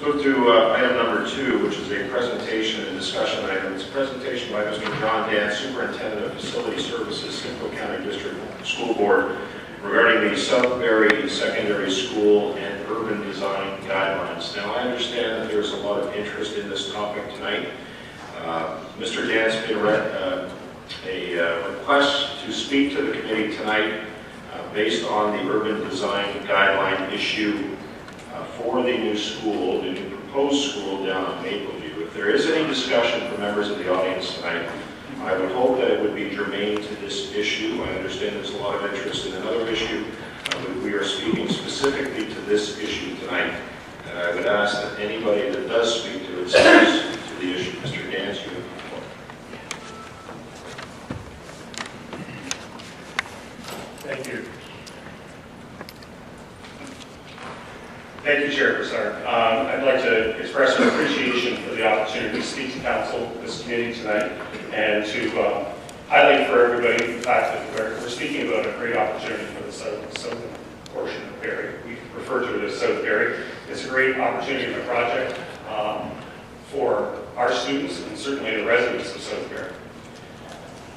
Let's go to item number 2, which is a presentation and discussion item. It's a presentation by Mr. John Dance, Superintendent of Facility Services, Simcoe County District School Board, regarding the South Barrie Secondary School and Urban Design Guidelines. Now, I understand that there's a lot of interest in this topic tonight. Mr. Dance made a request to speak to the committee tonight based on the urban design guideline issue for the new school, the new proposed school down on Mapleview. If there is any discussion from members of the audience tonight, I would hope that it would be germane to this issue. I understand there's a lot of interest in another issue, but we are speaking specifically to this issue tonight. And I would ask that anybody that does speak to it speaks to the issue. Mr. Dance, you have the floor. Thank you. Thank you, Chair Brassard. I'd like to express my appreciation for the opportunity to speak to Council, this committee tonight, and to highlight for everybody the fact that we're speaking about a great opportunity for the southern portion of Barrie. We refer to it as South Barrie. It's a great opportunity and a project for our students and certainly the residents of South Barrie.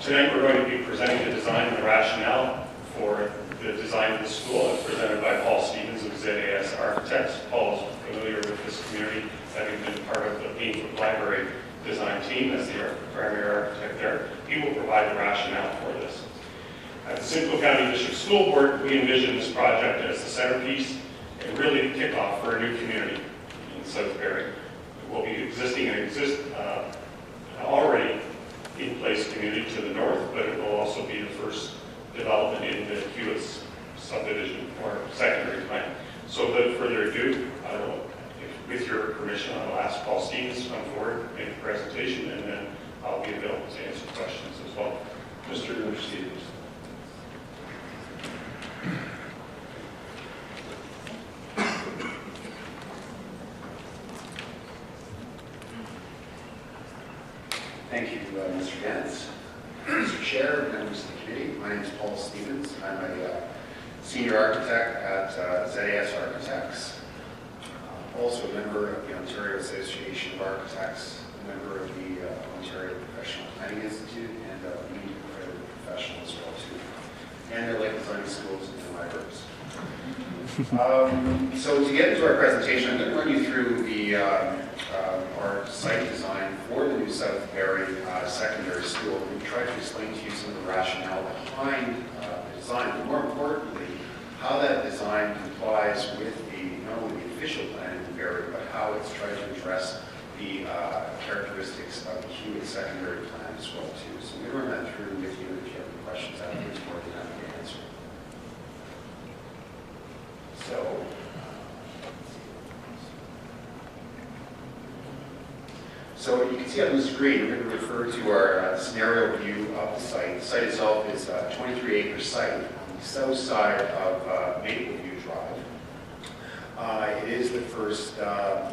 Tonight we're going to be presenting the design and the rationale for the design of the school, as presented by Paul Stevens of ZAS Architects. Paul is familiar with this community, having been part of the Beanwood Library design team as the primary architect there. He will provide the rationale for this. At the Simcoe County District School Board, we envision this project as the centerpiece and really the kickoff for a new community in South Barrie. It will be existing and already in place community to the north, but it will also be the first development in the Hewitts subdivision or secondary plan. So without further ado, with your permission, I'll ask Paul Stevens to come forward, make the presentation, and then I'll be available to answer questions as well. Mr. Stevens. Thank you, Mr. Dance. Mr. Chair, members of the committee, my name is Paul Stevens. I'm a senior architect at ZAS Architects, also a member of the Ontario Association of Architects, a member of the Ontario Professional Planning Institute, and a lead accredited professional as well too. And I like designing schools and libraries. So to get into our presentation, I'm going to run you through the our site design for the new South Barrie Secondary School, and try to explain to you some of the rationale behind the design, but more importantly, how that design complies with not only the official plan in Barrie, but how it's trying to address the characteristics of the Hewitts Secondary Plan as well too. So I'm going to run that through with you. If you have any questions afterwards, more than happy to answer. So you can see on the screen, we're going to refer to our scenario view of the site. The site itself is a 23-acre site on the south side of Mapleview Drive. It is the first, I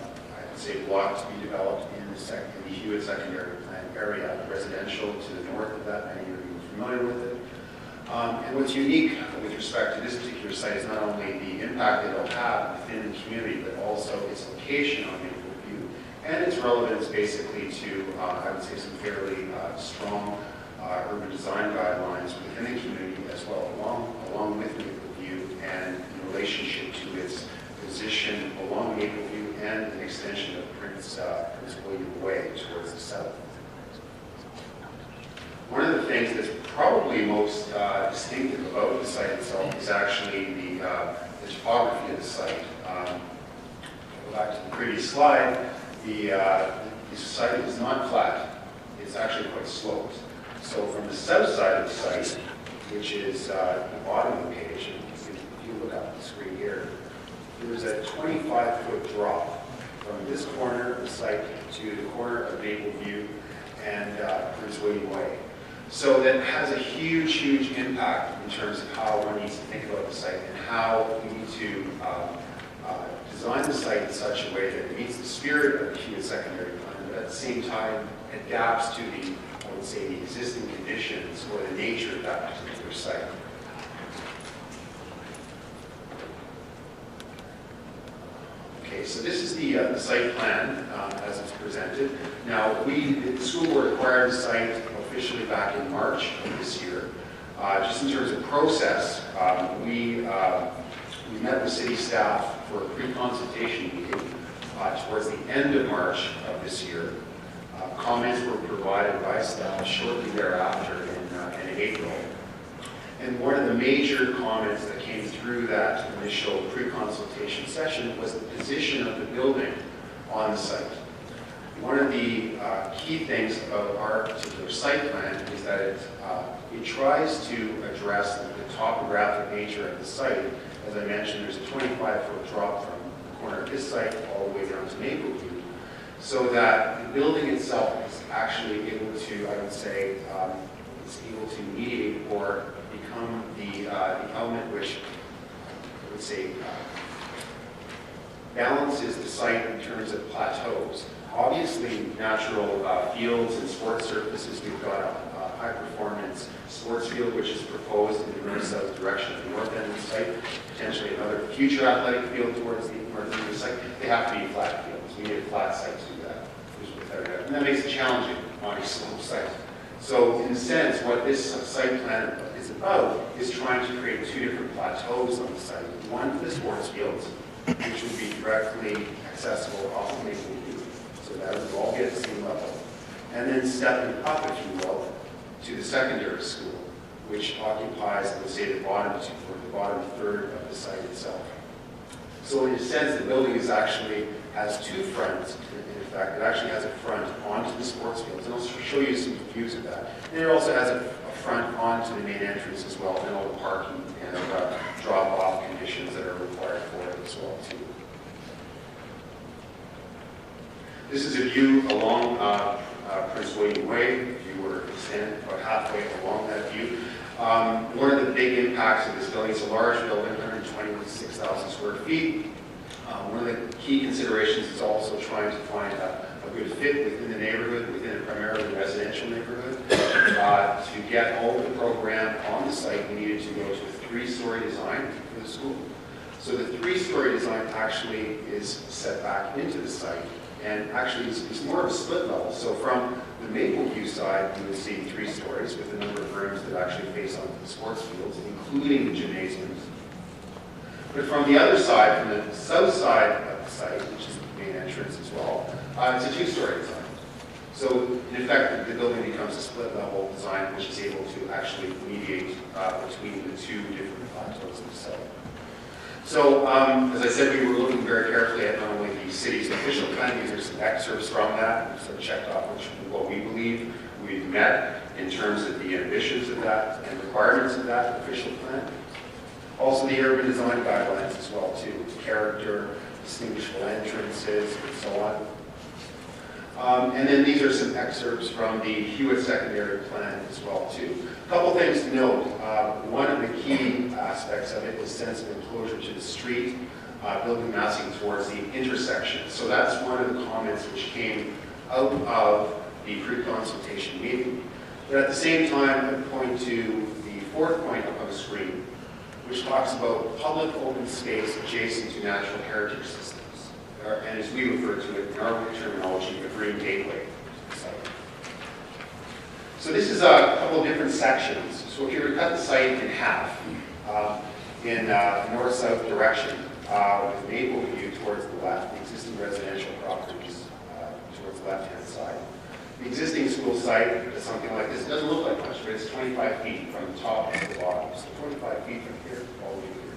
would say, block to be developed in the Hewitts Secondary Plan area, residential to the north of that. Many of you are familiar with it. And what's unique with respect to this particular site is not only the impact that it'll have within the community, but also its location on Mapleview and its relevance basically to, I would say, some fairly strong urban design guidelines within the community as well, along with Mapleview, and in relationship to its position along Mapleview and an extension of Prince William Way towards the south. One of the things that's probably most distinctive about the site itself is actually the topography of the site. Go back to the previous slide. The site is not flat. It's actually quite sloped. So from the south side of the site, which is the bottom of the page, if you look up the screen here, there's a 25-foot drop from this corner of the site to the corner of Mapleview and Prince William Way. So that has a huge, huge impact in terms of how one needs to think about the site and how we need to design the site in such a way that it meets the spirit of the Hewitts Secondary Plan, but at the same time adapts to the, I would say, the existing conditions or the nature of that particular site. Okay, Okay, so this is the site plan as it's presented. Now, the school board acquired the site officially back in March of this year. Just in terms of process, we met with city staff for a pre-consultation meeting towards the end of March of this year. Comments were provided by staff shortly thereafter in April. And one of the major comments that came through that initial pre-consultation session was the position of the building on the site. One of the key things about our particular site plan is that it tries to address the topographic nature of the site. As I mentioned, there's a 25-foot drop from the corner of this site all the way down to Mapleview, so that the building itself is actually able to, I would say, is able to mediate or become the element which, I would say, balances the site in terms of plateaus. Obviously, natural fields and sports surfaces, we've got a high-performance sports field which is proposed in the north-south direction of the north end of the site, potentially another future athletic field towards the north end of the site. They have to be flat fields. We need a flat site to do that. And that makes it challenging on a slope site. So in a sense, what this site plan is about is trying to create two different plateaus on the site. One for the sports fields, which would be directly accessible off of Mapleview, so that would all be at the same level. And then stepping up, if you will, to the secondary school, which occupies, let's say, the bottom third of the site itself. So in a sense, the building has two fronts. In fact, it actually has a front onto the sports fields, and I'll show you some views of that. And it also has a front onto the main entrance as well, and all the parking and drop-off conditions that are required for it as well, too. This is a view along Prince William Way. If you were to stand about halfway along that view. One of the big impacts of this building, it's a large building, 126,000 square feet. One of the key considerations is also trying to find a good fit within the neighborhood, within a primarily residential neighborhood. To get all of the program on the site, we needed to go to a three-story design for the school. So the three-story design actually is set back into the site, and actually it's more of a split level. So from the Mapleview side, you would see 3 stories with a number of rooms that actually face onto the sports fields, including the gymnasiums. But from the other side, from the south side of the site, which is the main entrance as well, it's a 2-story design. So in effect, the building becomes a split-level design, which is able to actually mediate between the two different plateaus of the site. So, as I said, we were looking very carefully at not only the city's official plan, these are some excerpts from that, so checked off what we believe we've met in terms of the ambitions of that and requirements of that official plan. Also the urban design guidelines as well too, character, distinguishable entrances, and so on. And then these are some excerpts from the Hewitts Secondary Plan as well too. A couple things to note. One of the key aspects of it is sense of enclosure to the street, building massing towards the intersection. So that's one of the comments which came out of the pre-consultation meeting. But at the same time, I'd point to the 4th point up on the screen, which talks about public open space adjacent to natural heritage systems, and as we refer to it in our terminology, a green gateway site. So this is a couple of different sections. So if you were to cut the site in half, in north-south direction, with Mapleview towards the left, the existing residential properties towards the left-hand side. The existing school site is something like this. It doesn't look like much, but it's 25 feet from the top to the bottom. So 25 feet from here all the way here.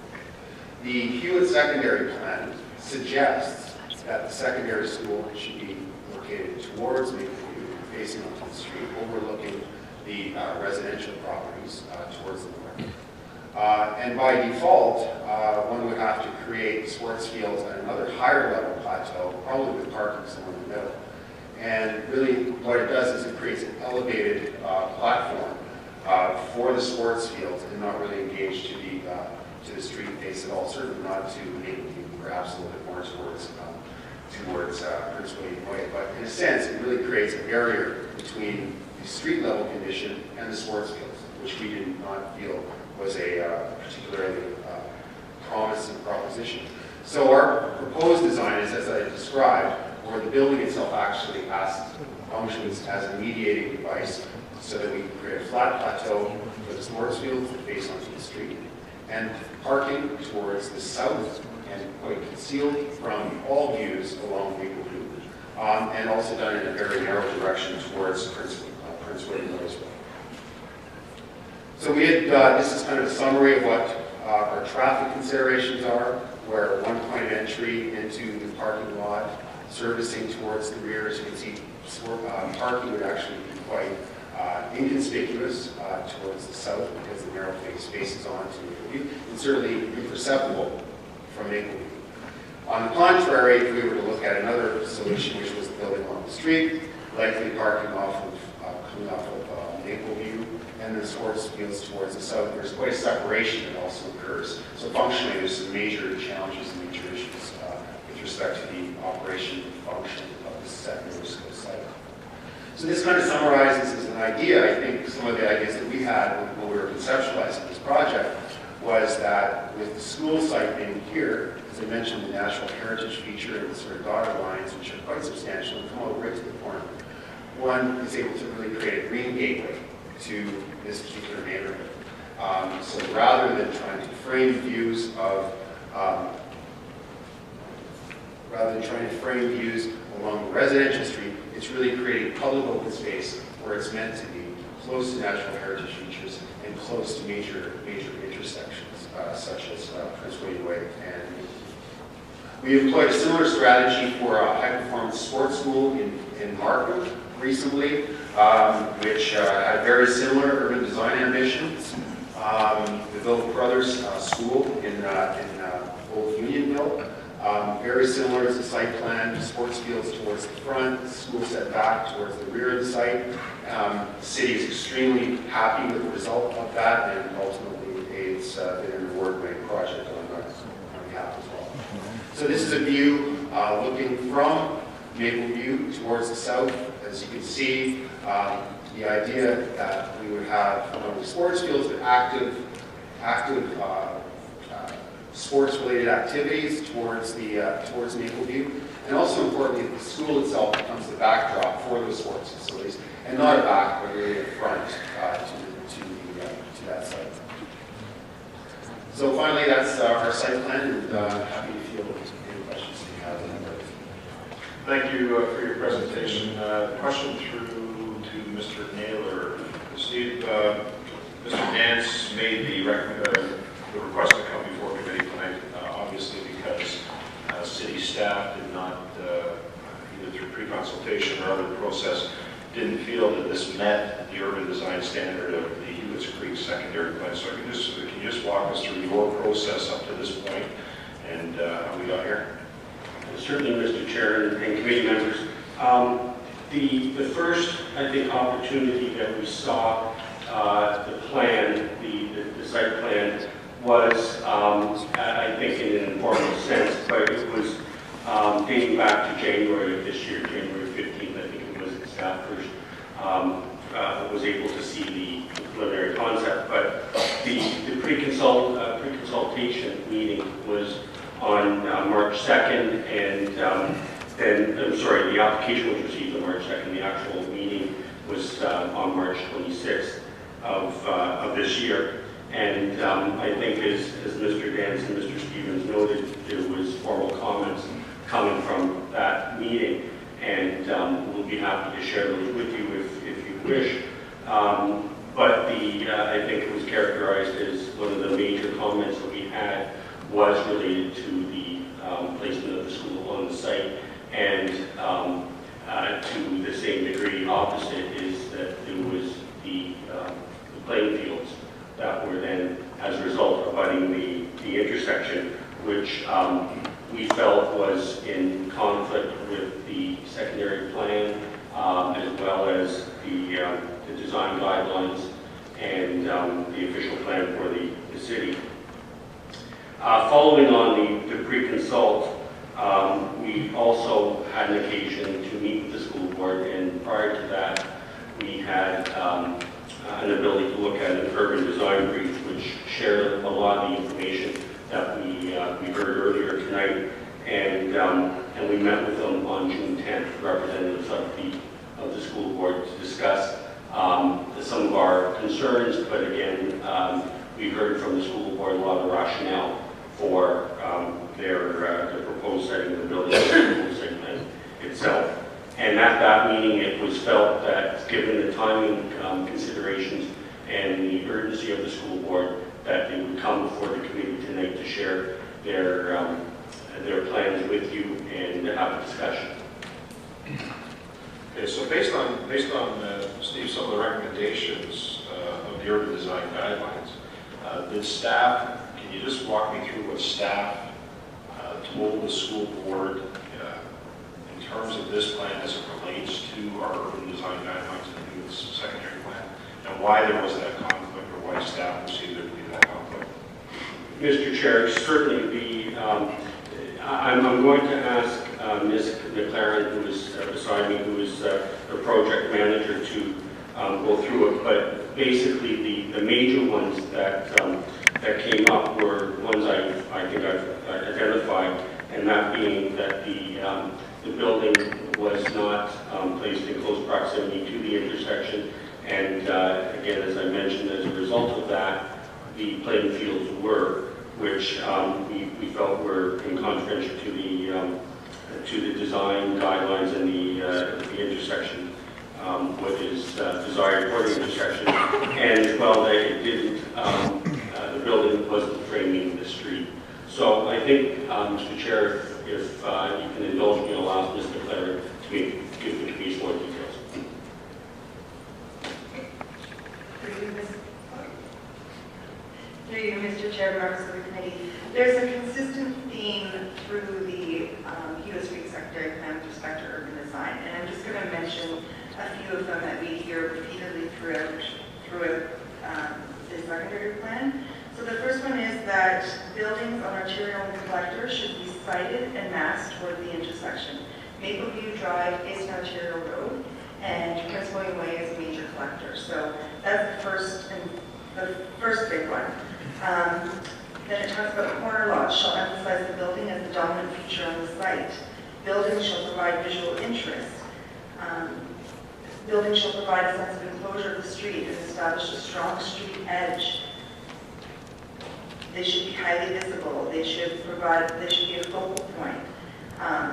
The Hewitts Secondary Plan suggests that the secondary school should be located towards Mapleview, facing onto the street, overlooking the residential properties towards the north. And by default, one would have to create sports fields at another higher level plateau, probably with parking somewhere in the middle. And really what it does is it creates an elevated platform for the sports fields and not really engaged to the street face at all, certainly not to Mapleview, perhaps a little bit more towards Prince William Way. But in a sense, it really creates a barrier between the street level condition and the sports fields, which we did not feel was a particularly promising proposition. So our proposed design is, as I described, where the building itself actually functions as a mediating device so that we can create a flat plateau for the sports fields that face onto the street, and parking towards the south and quite concealed from all views along Mapleview, and also done in a very narrow direction towards Prince William Road. So we had, this is kind of a summary of what our traffic considerations are, where one point of entry into the parking lot, servicing towards the rear. As you can see, parking would actually be quite inconspicuous towards the south because the narrow face faces onto Mapleview, and certainly imperceptible from Mapleview. On the contrary, if we were to look at another solution, which was the building on the street, likely parking coming off of Mapleview, and the sports fields towards the south, there's quite a separation that also occurs. So functionally, there's some major challenges and major issues with respect to the operation and function of the secondary school site. So this kind of summarizes as an idea. I think some of the ideas that we had when we were conceptualizing this project was that with the school site being here, as I mentioned, the natural heritage feature and the sort of dotted lines, which are quite substantial and come out right to the corner, one is able to really create a green gateway to this particular neighborhood. So rather than trying to frame views along the residential street, it's really creating public open space where it's meant to be close to natural heritage features and close to major intersections, such as Prince William Way. And we employed a similar strategy for a high-performance sports school in Markham recently, which had very similar urban design ambitions. The Bill Brothers School in Old Unionville, very similar as the site plan, sports fields towards the front, school set back towards the rear of the site. The city is extremely happy with the result of that, and ultimately it's been an award-winning project on behalf as well. So this is a view looking from Mapleview towards the south. As you can see, the idea that we would have not only sports fields, but active sports-related activities towards Mapleview, and also importantly, the school itself becomes the backdrop for those sports facilities, and not a back, but really a front to that site. So finally, that's our site plan, and happy to field any questions you have. Thank you for your presentation. Question through to Mr. Naylor. Steve, Mr. Dance made the request to come before committee tonight, obviously because city staff did not, either through pre-consultation or other process, didn't feel that this met the urban design standard of the Hewitts Creek Secondary Plan. So can you just walk us through your process up to this point and how we got here? Certainly, Mr. Chair and committee members. The first, I think, opportunity that we saw the plan, the site plan, was, I think, in an informal sense, but it was dating back to January of this year, January 15th, I think it was, that staff first was able to see the preliminary concept. But the pre-consultation meeting was on March 2nd, and then, I'm sorry, the application was received on March 2nd. The actual meeting was on March 26th of this year. And I think as Mr. Dance and Mr. Stevens noted, there was formal comments coming from that meeting, and we'll be happy to share those with you if you wish. But I think it was characterized as one of the major comments that we had was related to the placement of the school on the site, and to the same degree opposite is that there was the playing fields that were then, as a result, abutting the intersection, which we felt was in conflict with the secondary plan, as well as the design guidelines and the official plan for the city. Following on the pre-consult, we also had an occasion to meet with the school board, and prior to that, we had an ability to look at an urban design brief, which shared a lot of the information that we heard earlier tonight. we met with them on June 10th, representatives of the school board, to discuss some of our concerns, but again, we heard from the school board a lot of rationale for their proposed setting of the building plan itself. And at that meeting, it was felt that given the timing considerations and the urgency of the school board, that they would come before the committee tonight to share their plans with you and have a discussion. Okay, so based on Steve, some of the recommendations of the urban design guidelines, did staff, can you just walk me through what staff told the school board in terms of this plan as it relates to our urban design guidelines and the Hewitts secondary plan, and why there was that conflict, or why staff perceived there to be that conflict? Mr. Chair, certainly I'm going to ask Ms. McLaren, who is beside me, who is the project manager, to go through it. But basically, the major ones that came up were ones I think I've identified, and that being that the building was not placed in close proximity to the intersection, and again, as I mentioned, as a result of that, the playing fields were, which we felt were in contravention to the design guidelines and the intersection, what is desired for the intersection, and as well that it didn't, the building wasn't framing the street. So I think, Mr. Chair, if you can indulge me, I'll ask Ms. McLaren to give the committee more details. Through you, Mr. Chair, members of the committee, there's a consistent theme through the Hewitts Creek Secondary Plan with respect to urban design, and I'm just going to mention a few of them that we hear repeatedly throughout the secondary plan. So the first one is that buildings on arterial and collector should be sited and massed toward the intersection. Mapleview Drive is an arterial road, and Prince William Way is a major collector. So that's the first big one. Then it talks about corner lots shall emphasize the building as the dominant feature on the site. Buildings shall provide visual interest. Buildings shall provide a sense of enclosure of the street and establish a strong street edge. They should be highly visible. They should be a focal point.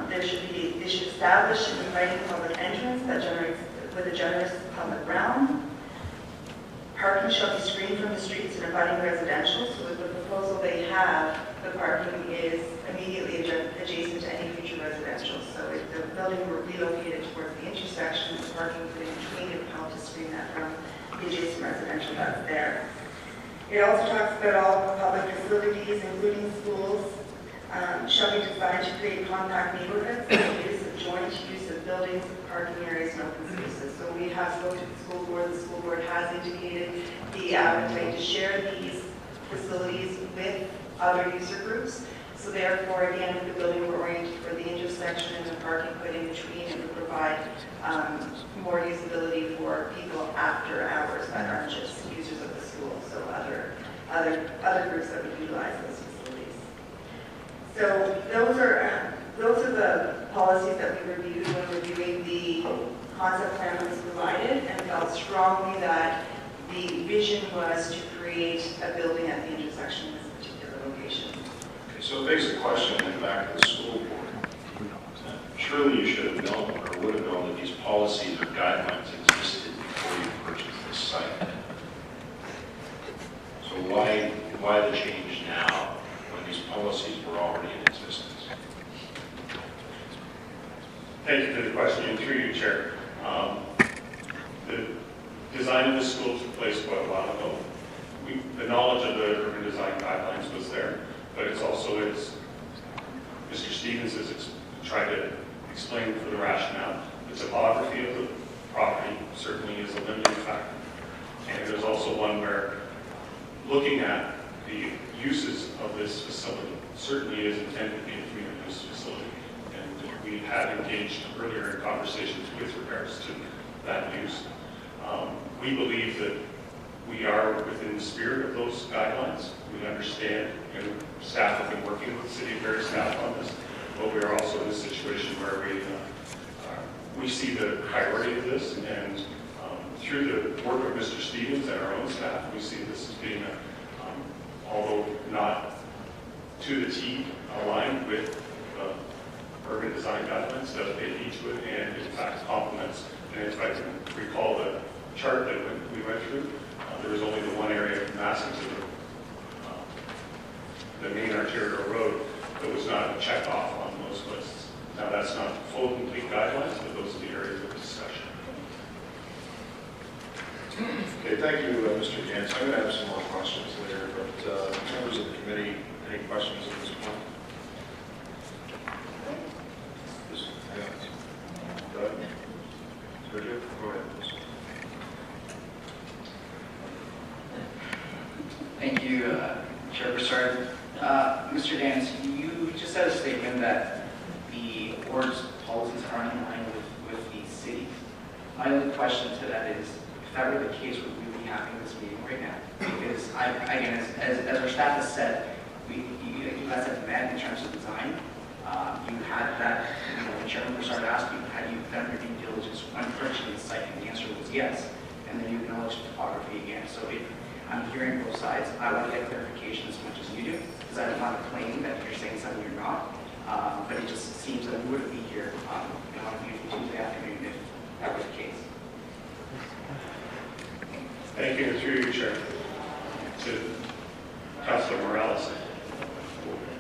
They should establish an inviting public entrance that generates with a generous public realm. Parking shall be screened from the streets and abutting residential, so with the proposal they have, the parking is immediately adjacent to any future residential. So if the building were relocated towards the intersection, the parking would be in between, it would help to screen that from the adjacent residential that's there. It also talks about all public facilities, including schools, shall be designed to create compact neighborhoods and use of joint use of buildings, parking areas, and open spaces. So we have spoken to the school board. The school board has indicated the appetite to share these facilities with other user groups. So therefore, again, if the building were oriented for the intersection and the parking put in between, it would provide more usability for people after hours that aren't just users of the school, so other groups that would utilize those facilities. So those are the policies that we reviewed when reviewing the concept plan that was provided, and felt strongly that the vision was to create a building at the intersection in this particular location. Okay, so it begs the question then back to the school board. Surely you should have known or would have known that these policies or guidelines existed before you purchased this site. So why the change now when these policies were already in existence? Thank you for the question, and through you, Chair. The design of the school took place quite a while ago. The knowledge of the urban design guidelines was there, but it's also, as Mr. Stevens has tried to explain for the rationale, the topography of the property certainly is a limiting factor. And there's also one where looking at the uses of this facility certainly is intended to be a community-use facility. And we had engaged earlier in conversations with regards to that use. We believe that we are within the spirit of those guidelines. We understand, and staff have been working with the City of Barrie staff on this, but we are also in a situation very, we see the priority of this, and through the work of Mr. Stevens and our own staff, we see this as being, although not to the T aligned with urban design guidelines, does pay heed to it, and in fact complements. And if I can recall the chart that we went through, there was only the one area of Massing to the main arterial road that was not checked off on those lists. Now that's not full complete guidelines, but those are the areas of discussion. Okay, thank you, Mr. Gantz. I'm going to have some more questions later, but members of the committee, any questions at this point? Doug? Sergio? Go ahead, please. Thank you, Chair Brassard. Mr. Gantz, you just said a statement that the board's policies aren't in line with the city. My only question to that is, if that were the case, would we be having this meeting right now? Because, again, as our staff has said, you guys have met in terms of design. You had that, when Chairman Brassard asked you, had you done your due diligence when purchasing the site? And the answer was yes. And then you acknowledged topography again. So I'm hearing both sides. I want to get clarification as much as you do, because I don't want to claim that you're saying something you're not. But it just seems that we wouldn't be here on a beautiful Tuesday afternoon if that was the case. Thank you, through you, Chair, to Councilor Morales.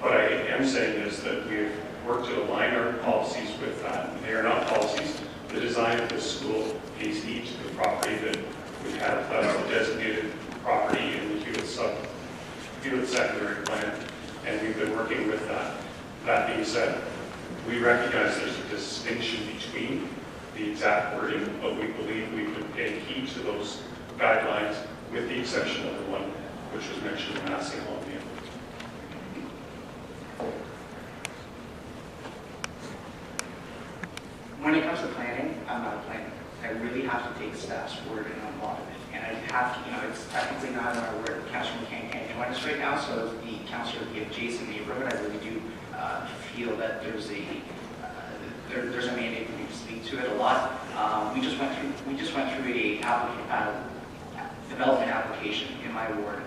What I am saying is that we've worked to align our policies with that. They are not policies. The design of this school pays heed to the property that we have a designated property in the Hewitts Secondary Plan, and we've been working with that. That being said, we recognize there's a distinction between the exact wording, but we believe we could pay heed to those guidelines, with the exception of the one which was mentioned in Massing along the end. When it comes to planning, I'm not a planner. I really have to take staff's word in on a lot of it. And I have to, it's technically not in our word. Councilor can't join us right now, so the councilor of the adjacent neighborhood, I really do feel that there's a mandate for me to speak to it a lot. We just went through a development application in my ward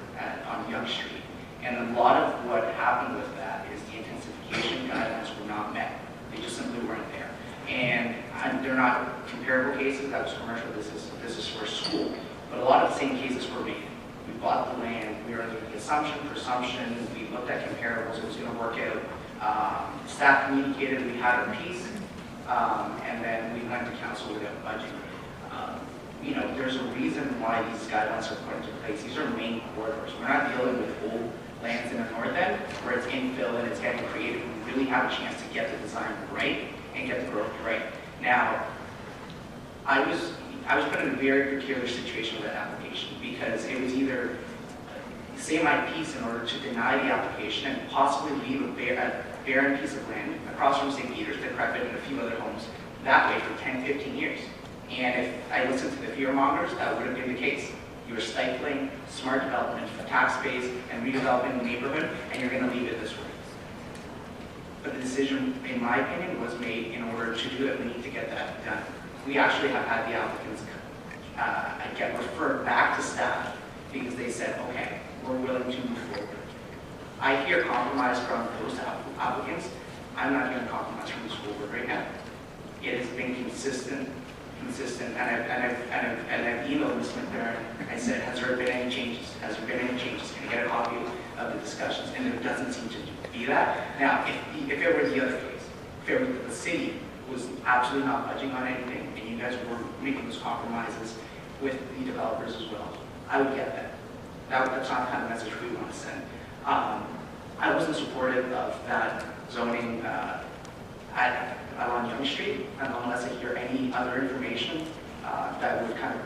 on Yonge Street, and a lot of what happened with that is the intensification guidelines were not met. They just simply weren't there. And they're not comparable cases. That was commercial. This is for school. But a lot of the same cases were made. We bought the land. We were under the presumption. We looked at comparables. It was going to work out. Staff communicated. We had a piece. And then we went to council with a budget. There's a reason why these guidelines are put into place. These are main corridors. We're not dealing with old lands in the north end where it's infill and it's getting created. We really have a chance to get the design right and get the growth right. Now, I was put in a very peculiar situation with that application, because it was either say my piece in order to deny the application and possibly leave a barren piece of land across from St. Peter's, decrepit, and a few other homes that way for 10, 15 years. And if I listened to the fear mongers, that would have been the case. You were stifling smart development for tax base and redeveloping the neighborhood, and you're going to leave it this way. But the decision, in my opinion, was made in order to do it. We need to get that done. We actually have had the applicants get referred back to staff because they said, okay, we're willing to move forward. I hear compromise from those applicants. I'm not going to compromise from the school board right now. It has been consistent, and I've emailed Ms. McLaren. I said, has there been any changes? Has there been any changes? Can I get a copy of the discussions? And there doesn't seem to be that. Now, if it were the other case, if it were the city was absolutely not budging on anything, and you guys were making those compromises with the developers as well, I would get that. That's not the kind of message we want to send. I wasn't supportive of that zoning along Yonge Street, unless I hear any other information that would kind of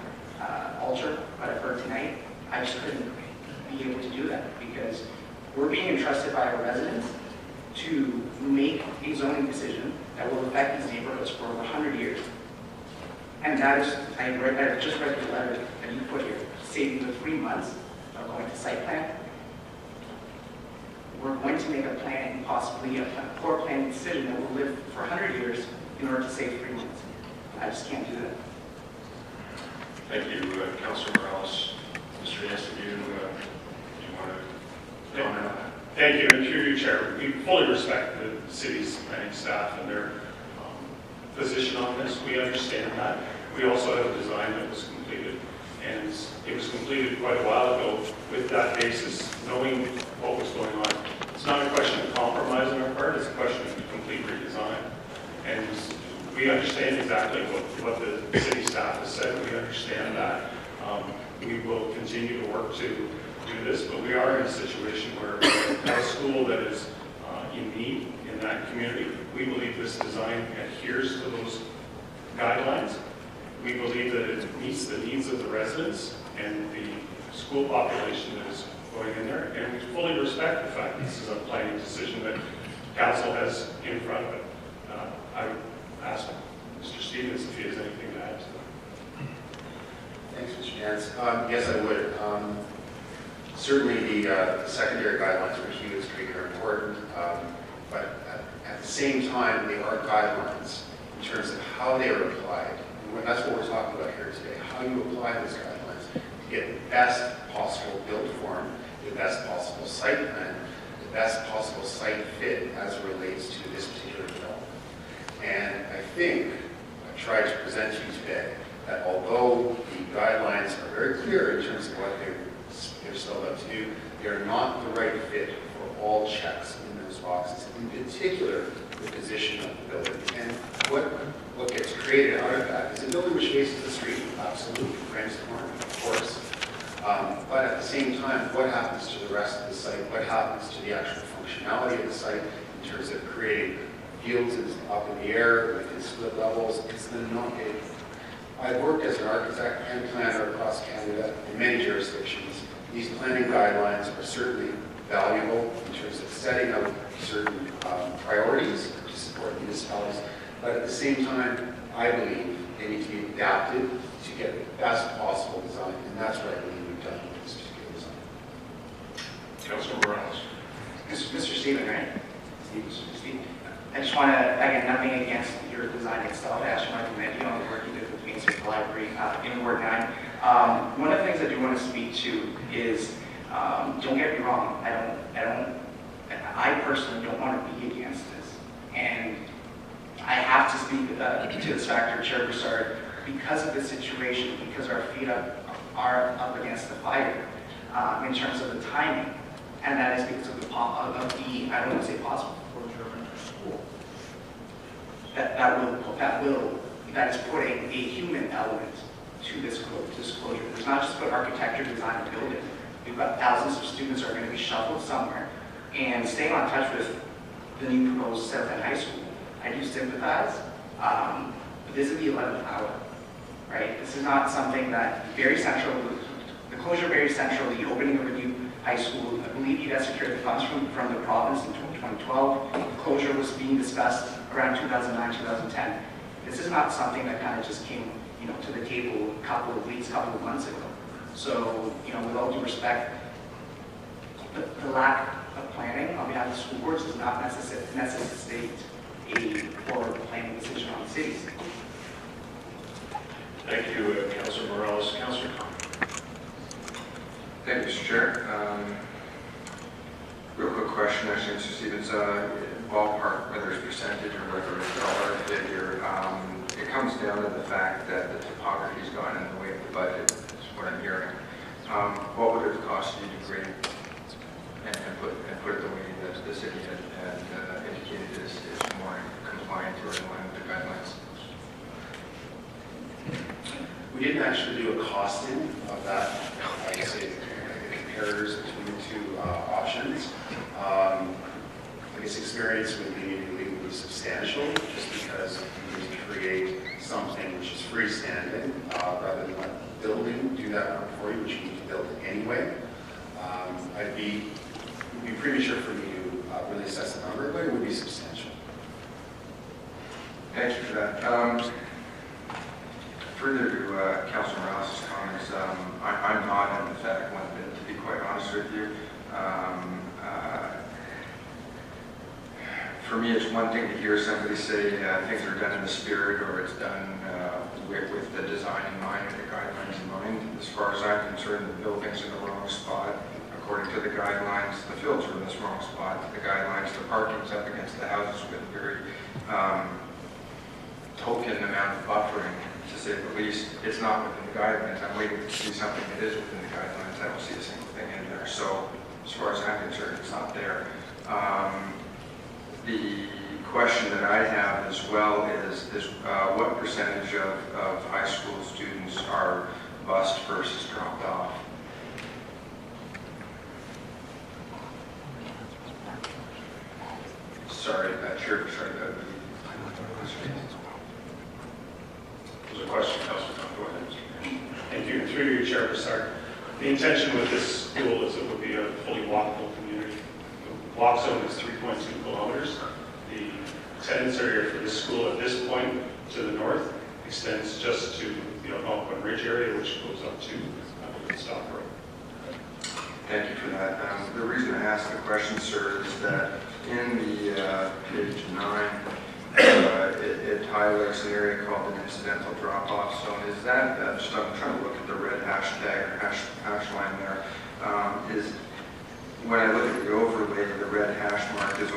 alter what I've heard tonight. I just couldn't be able to do that, because we're being entrusted by our residents to make a zoning decision that will affect these neighborhoods for over 100 years. And that is, I just read the letter that you put here, saving the 3 months of going to site plan. we're going to make a plan, possibly a poor planning decision that will live for 100 years in order to save 3 months. I just can't do that. Thank you, Councilor Morales. Mr. Yancey, do you want to comment on that? Thank you, and through you, Chair. We fully respect the city's planning staff and their position on this. We understand that. We also have a design that was completed, and it was completed quite a while ago with that basis, knowing what was going on. It's not a question of compromise on our part, it's a question of complete redesign. And we understand exactly what the city staff has said. We understand that. We will continue to work to do this, but we are in a situation where we have a school that is in need in that community. We believe this design adheres to those guidelines. We believe that it meets the needs of the residents and the school population that is going in there, and we fully respect the fact that this is a planning decision that council has in front of it. I would ask Mr. Stevens if he has anything to add to that. Thanks, Mr. Nance. Yes, I would. Certainly the secondary guidelines for Hewitts Creek are important, but at the same time, they are guidelines in terms of how they are applied. And that's what we're talking about here today, how you apply those guidelines to get the best possible build form, the best possible site plan, the best possible site fit as it relates to this particular development. And I think I tried to present to you today that although the guidelines are very clear in terms of what they're spelled out to do, they are not the right fit for all checks in those boxes, in particular the position of the building. And what gets created out of that is a building which faces the street, absolutely, frames the corner, of course. But at the same time, what happens to the rest of the site? What happens to the actual functionality of the site in terms of creating fields up in the air within split levels? I've worked as an architect and planner across Canada in many jurisdictions. These planning guidelines are certainly valuable in terms of setting out certain priorities to support municipalities, but at the same time, I believe they need to be adapted to get the best possible design, and that's what I believe we've done with this particular design. Councilor Morales. Mr. Stephen, right? Stephen. I just want to, again, nothing against your design itself. I actually want to commend you on the work you did with Main Street Library in Ward 9. One of the things I do want to speak to is, don't get me wrong, I personally don't want to be against this. And I have to speak to this factor, Chair Brassard, because of the situation, because our feet are up against the fire in terms of the timing. And that is because of the, I don't want to say possible closure of another school. That is putting a human element to this closure. It's not just about architecture, design, and building. We've got thousands of students who are going to be shuffled somewhere. And staying on touch with the new proposed South End High School, I do sympathize, but this is the 11th hour, right? This is not something that Barrie Central, the closure of Barrie Central, the opening of a new high school, I believe you guys secured the funds from the province in 2012. The closure was being discussed around 2009, 2010. This is not something that kind of just came, to the table a couple of weeks, couple of months ago. So, with all due respect, the lack of planning on behalf of the school boards does not necessitate a forward planning decision on the cities. Thank you, Councilor Morales. Councilor Khan. Thank you, Mr. Chair. Real quick question, actually, Mr. Stevens. Ballpark, whether it's percentage or whether it's dollar figure, it comes down to the fact that the topography's gone in the way of the budget, is what I'm hearing. What would it have cost you to grade and put it the way that the city had indicated is more compliant or in line with the guidelines? We didn't actually do a costing of that, I guess, the comparators between the two options. I guess experience would be substantial, just because you need to create something which is freestanding, rather than let the building do that work for you, which you need to build it anyway. It would be premature for me to really assess the number, but it would be substantial. Thank you for that. Further to Councilor Morales' comments, I'm not an emphatic one bit, to be quite honest with you. for me, it's one thing to hear somebody say things are done in the spirit, or it's done with the design in mind and the guidelines in mind. As far as I'm concerned, the building's in the wrong spot. According to the guidelines, the fields are in this wrong spot. The guidelines, the parking's up against the houses with very token amount of buffering, to say the least. It's not within the guidelines. I'm waiting to see something that is within the guidelines. I don't see a single thing in there. So as far as I'm concerned, it's not there. The question that I have as well is what percentage of high school students are bused versus dropped off? Sorry, Chair, sorry. There's a question, Councilor Khan. Go ahead. Thank you. Through you, Chair Brassard. The intention with this school is it would be a fully walkable community. The walk zone is 3.2 kilometers. The attendance area for this school at this point to the north extends just to the Algonquin Ridge area, which goes up to Woodstock Road. Thank you for that. The reason I asked the question, sir, is that in the page 9, it highlights an area called an incidental drop-off zone. Is that, just I'm trying to look at the red hashtag or hash line there, is when I look at the overlay, the red hash mark is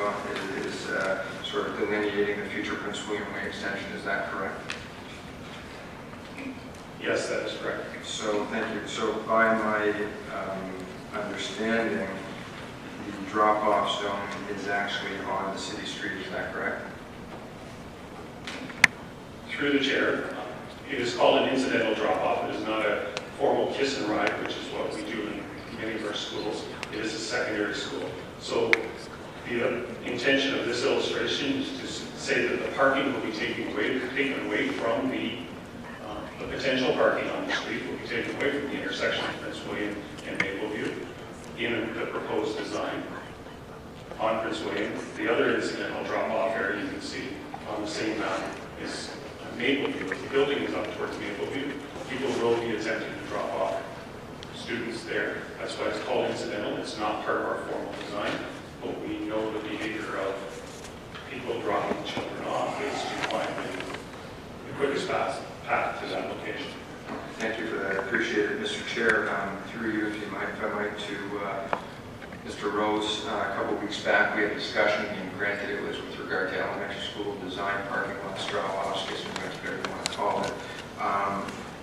sort of delineating the future Prince William Way extension. Is that correct? Yes, that is correct. So, thank you. So, by my understanding, the drop-off zone is actually on the city street. Is that correct? Through the chair, it is called an incidental drop-off. It is not a formal kiss and ride, which is what we do in many of our schools. It is a secondary school. So the intention of this illustration is to say that the parking will be taken away from the potential parking on the street will be taken away from the intersection of Prince William and Mapleview in the proposed design on Prince William. The other incidental drop-off area you can see on the same map is Mapleview. If the building is up towards Mapleview, people will be attempting to drop off students there. That's why it's called incidental. It's not part of our formal design, but we know the behavior of people dropping children off is to find the quickest path to that location. Thank you for that. I appreciate it, Mr. Chair. Through you, if I might, to Mr. Rose. A couple of weeks back, we had a discussion, and granted it was with regard to elementary school design, parking lots, drop-offs, whatever you want to call it.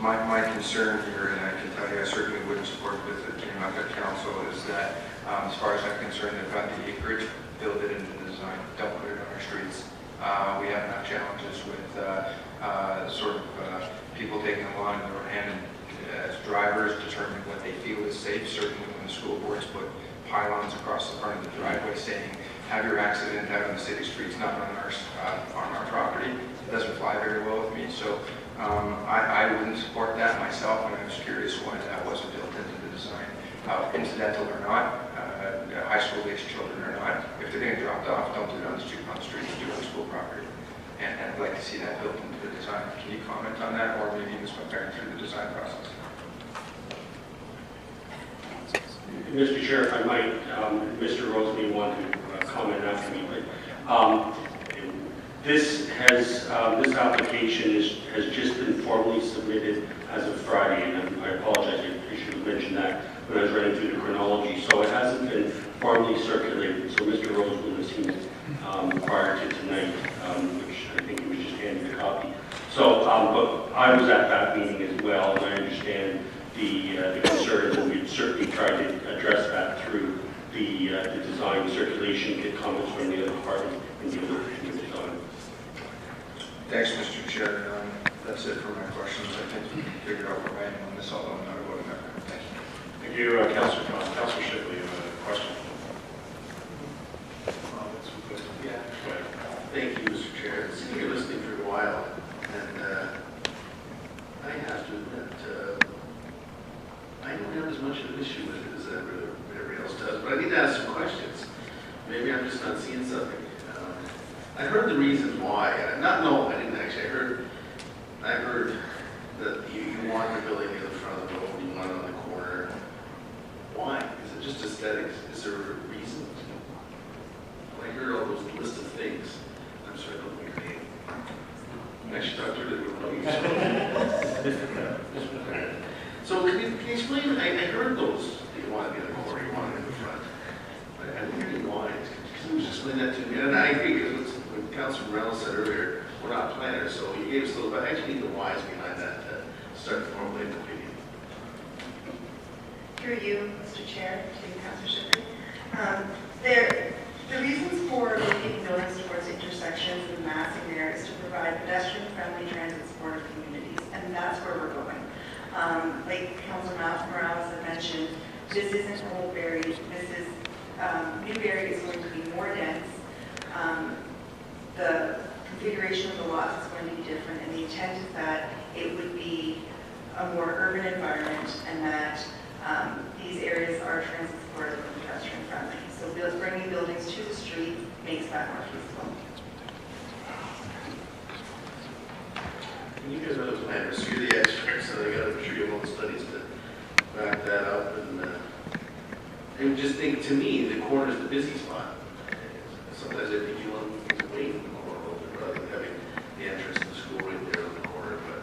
My concern here, and I can tell you I certainly wouldn't support with the came up at council, is that as far as I'm concerned, they've got the acreage, build it into the design, don't put it on our streets. We have enough challenges with people taking the law in their hand and as drivers determine what they feel is safe. Certainly when the school boards put pylons across the front of the driveway saying, have your accident out on the city streets, not on our property, it doesn't fly very well with me. So I wouldn't support that myself, and I was curious why that wasn't built into the design. Incidental or not, high school-aged children or not, if they're getting dropped off, don't do it on the street, do it on school property. And I'd like to see that built into the design. Can you comment on that, or maybe Ms. McLaren through the design process? Mr. Chair, if I might, Mr. Rose may want to comment after me, but this application has just been formally submitted as of Friday, and I apologize, I should have mentioned that when I was running through the chronology. So it hasn't been formally circulated, so Mr. Rose will have seen it prior to tonight, which I think he was just handed a copy. So, but I was at that meeting as well, and I understand the concerns, and we've certainly tried to address that through the design circulation, get comments from the other departments in the other design. Thanks, Mr. Chair. That's it for my questions. I think we figured out where I am on this, although I'm not a voting member. Thank you. Thank you, Councilor Khan. Councilor Shipley, you have a question? Yeah. Thank you, Mr. Chair. I've been listening for a while, and I have to admit, I don't have as much of an issue with it as everybody else does, but I need to ask some questions. Maybe I'm just not seeing something. I heard the reasons why. I didn't actually. I heard that you want the building near the front of the road, you want it on the corner. Why? Is it just aesthetics? Is there a reason? What I heard all those list of things. I'm sorry, I don't know your name. I should talk to her to know you. So can you explain, I heard those, that you want to be in the corner, you want it in the front. But I didn't hear any lines. Can you just explain that to me? And I agree, because what Councilor Morales said earlier, we're not planners, so he gave us a little, but I actually need the whys behind that to start formulating the opinion. Through you, Mr. Chair, to Councilor Shipley. The reasons for locating buildings towards intersections and massing there is to provide pedestrian-friendly transit-supportive communities, and that's where we're going. Like Councilor Morales had mentioned, this isn't Old Barrie. This is New Barrie is going to be more dense. The configuration of the lots is going to be different, and the intent is that it would be a more urban environment, and that these areas are transit supportive and pedestrian friendly. So bringing buildings to the street makes that more feasible. You guys are the planners, you're the experts, so I'm sure you have all the studies to back that up. And just think, to me, the corner is the busy spot. Sometimes I think you want to wait a little bit rather than having the entrance to the school right there on the corner. But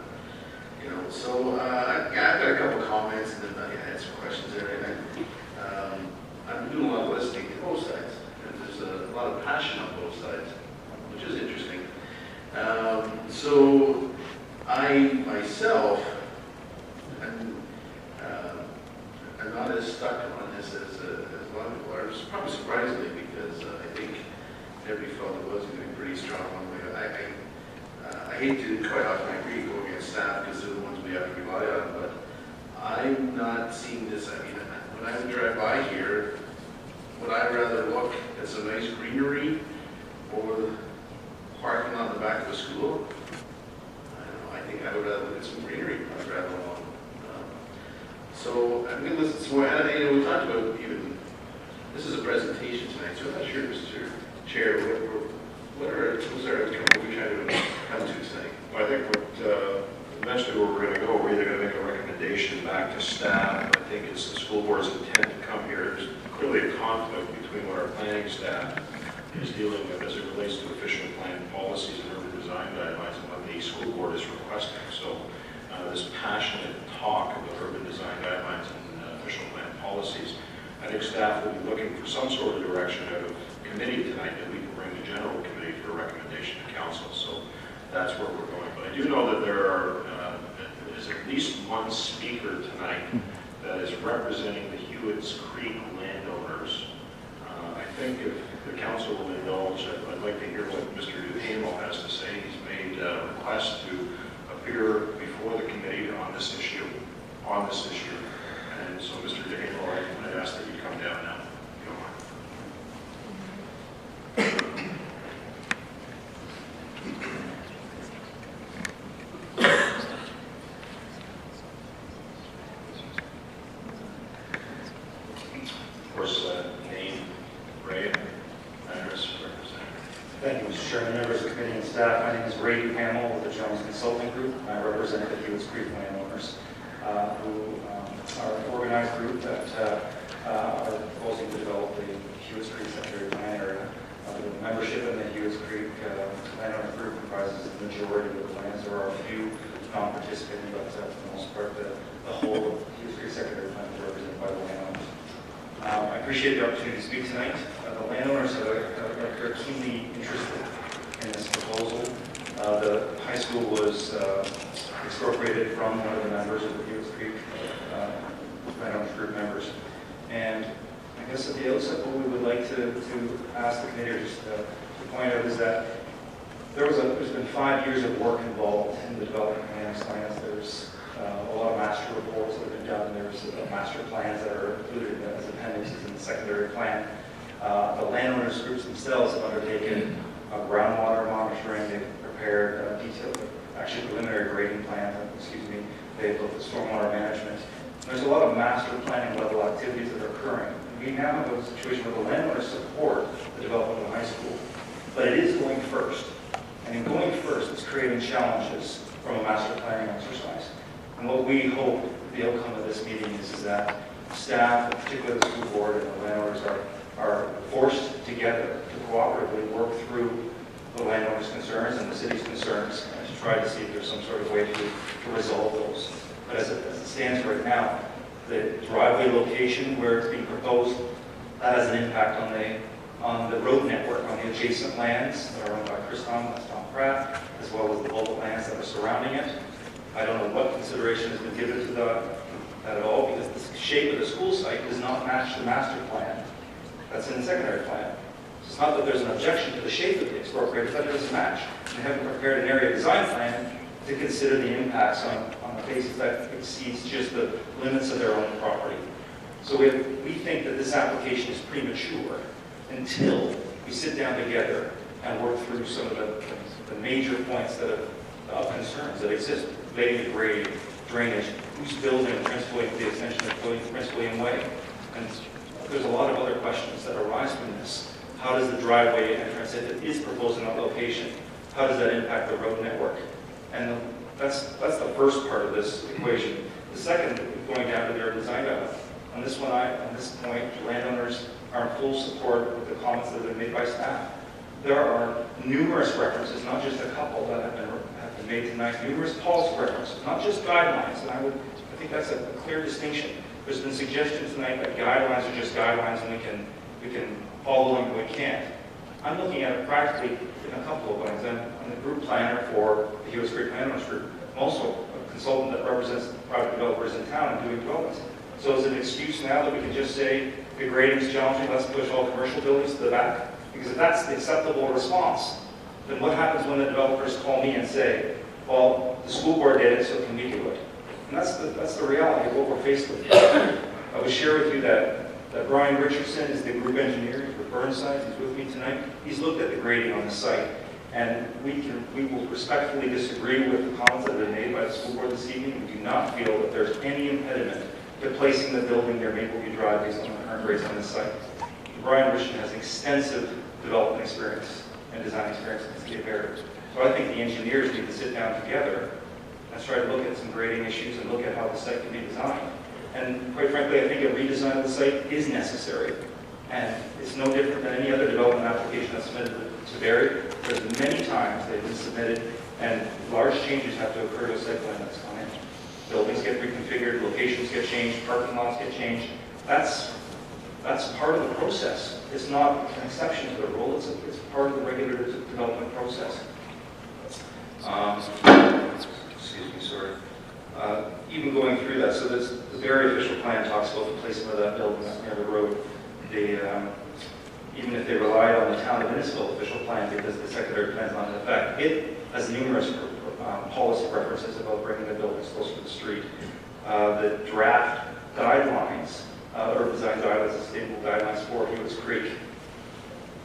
so I've got a couple comments, and then I had some questions there. And I'm doing a lot of listening to both sides, and there's a lot of passion on both sides, which is interesting. So I myself, I'm not as stuck on this as a lot of people are, probably surprisingly, because I think everybody felt it was going to be pretty strong one way. I hate to quite often agree go against staff because they're the ones we have to rely on, but I'm not seeing this. I mean, when I would drive by here, would I rather look at some nice greenery or the parking lot in the back of the school? I don't know. I think I would rather look at some greenery when I drive along. So I'm going to listen to more. And we talked about even, this is a presentation tonight, so I'm not sure, Mr. Chair, what are we trying to come to tonight? Well, I think eventually where we're going to go, we're either going to make a recommendation back to staff. I think it's the school board's intent to come here. There's clearly a conflict between what our planning staff is dealing with as it relates to official plan policies and urban design guidelines and what the school board is requesting. So this passionate talk about urban design guidelines and official plan policies, I think staff will be looking for some sort of direction out of committee tonight that we can bring to general committee for a recommendation to council. So that's where we're going. But I do know that there is at least one speaker tonight that is representing the Hewitts Creek landowners. I think if the council will indulge, I'd like to hear what Mr. Duhamel has to say. He's made a request to appear before the committee on this issue. And so, Mr. Duhamel, I'd ask that you come down now. Of course, name, Ray, address, representative. Thank you, Mr. Chairman, members of the committee and staff. My name is Ray Duhamel with the Jones Consulting Group. I represent the Hewitts Creek landowners, who are an organized group that are proposing to develop the Hewitts Creek Secondary Plan area. The membership in the Hewitts Creek landowner group comprises the majority of the plans. There are a few non-participating, but for the most part, the whole of the Hewitts Creek Secondary Plan is represented by the landowners. I appreciate the opportunity to speak tonight. The landowners are keenly interested in this proposal. The high school was expropriated from one of the members of the Hewitts Creek landowners group members. And I guess at the outset, what we would like to ask the committee, or just to point out, is that there's been 5 years of work involved in the development of land plans. There's a lot of master reports that have been done. There's master plans that are included as appendixes in the secondary plan. The landowners groups themselves have undertaken groundwater monitoring. They've prepared detailed, actually preliminary grading plans. They've looked at stormwater management. There's a lot of master planning level activities that are occurring. We now have a situation where the landowners support the development of the high school, but it is going first. And in going first, it's creating challenges from a master planning exercise. And what we hope the outcome of this meeting is that staff, particularly the school board and the landowners, are are forced together to cooperatively work through the landowner's concerns and the city's concerns and to try to see if there's some sort of way to resolve those. But as it stands right now, the driveway location where it's being proposed, that has an impact on the road network, on the adjacent lands that are owned by Chris Tom, that's Tom Pratt, as well as the local lands that are surrounding it. I don't know what consideration has been given to that at all, because the shape of the school site does not match the master plan that's in the secondary plan. So it's not that there's an objection to the shape of the expropriated, but it doesn't match. They haven't prepared an area design plan to consider the impacts on a basis that exceeds just the limits of their own property. So we think that this application is premature until we sit down together and work through some of the major points that of concerns that exist relating to grade, drainage, who's building principally the extension of Prince William Way. And there's a lot of other questions that arise from this. How does the driveway entrance, if it is proposed in that location, how does that impact the road network? And that's the first part of this equation. The second, going down to their design guidelines. On this point, landowners are in full support with the comments that have been made by staff. There are numerous references, not just a couple that have been made tonight, numerous policy references, not just guidelines. And I think that's a clear distinction. There's been suggestions tonight that guidelines are just guidelines and we can follow them, but we can't. I'm looking at it practically in a couple of ways. I'm the group planner for the Hewitts Creek Landowners Group. I'm also a consultant that represents private developers in town and doing developments. So is it an excuse now that we can just say the grading is challenging, let's push all commercial buildings to the back? Because if that's the acceptable response, then what happens when the developers call me and say, well, the school board did it, so can we do it? And that's the reality of what we're faced with. I would share with you that Brian Richardson is the group engineer for Burnside. He's with me tonight. He's looked at the grading on the site, and we will respectfully disagree with the comments that have been made by the school board this evening. We do not feel that there's any impediment to placing the building near Mapleview Drive based on the current grades on this site. Brian Richardson has extensive development experience and design experience in the City of Barrie. So I think the engineers need to sit down together and try to look at some grading issues and look at how the site can be designed. And quite frankly, I think a redesign of the site is necessary. And it's no different than any other development application that's submitted to Barrie. There's many times they've been submitted and large changes have to occur to a site plan that's come in. Buildings get reconfigured, locations get changed, parking lots get changed. That's part of the process. It's not an exception to the rule. It's part of the regular development process. Excuse me, sorry. Even going through that, so the Barrie official plan talks about the placement of that building near the road. Even if they relied on the town of Innisdale official plan because the secondary plan is not in effect, it has numerous policy references about bringing the buildings closer to the street. The draft guidelines, urban design guidelines, and sustainable guidelines for Hewitts Creek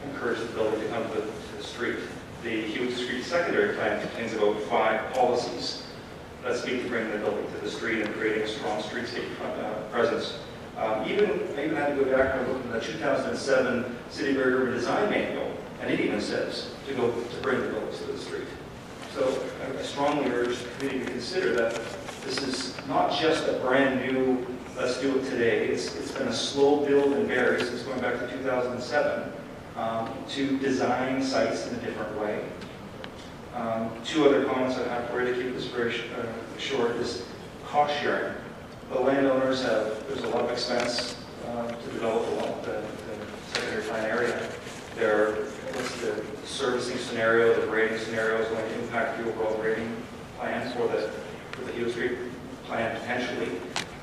encourage the building to come to the street. The Hewitts Creek Secondary Plan contains about 5 policies that speak to bringing the building to the street and creating a strong streetscape presence. I even had to go back and look at the 2007 City of Barrie Urban Design Manual, and it even says to bring the buildings to the street. So I strongly urge the committee to consider that this is not just a brand new, let's do it today. It's been a slow build in Barrie since going back to 2007 to design sites in a different way. 2 other comments I have for you to keep this very short is cost sharing. The landowners there's a lot of expense to develop along the secondary plan area. What's the servicing scenario, the grading scenario is going to impact the overall grading plan for the Hewitts Creek plan potentially.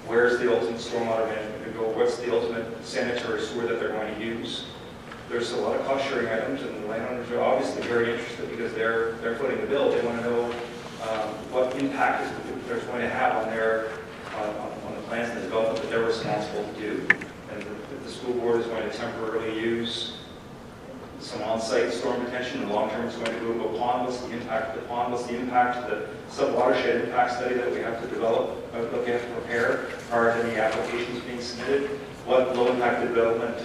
Where's the ultimate stormwater management going to go? What's the ultimate sanitary sewer that they're going to use? There's a lot of cost sharing items, and the landowners are obviously very interested because they're footing the bill. They want to know what impact there's going to have on on the plans and the development that they're responsible to do. And if the school board is going to temporarily use some on-site storm detention, and long-term is going to go to a pond. What's the impact of the pond? What's the impact of the sub-watershed impact study that we have to develop, that we have to prepare prior to any applications being submitted? What low-impact development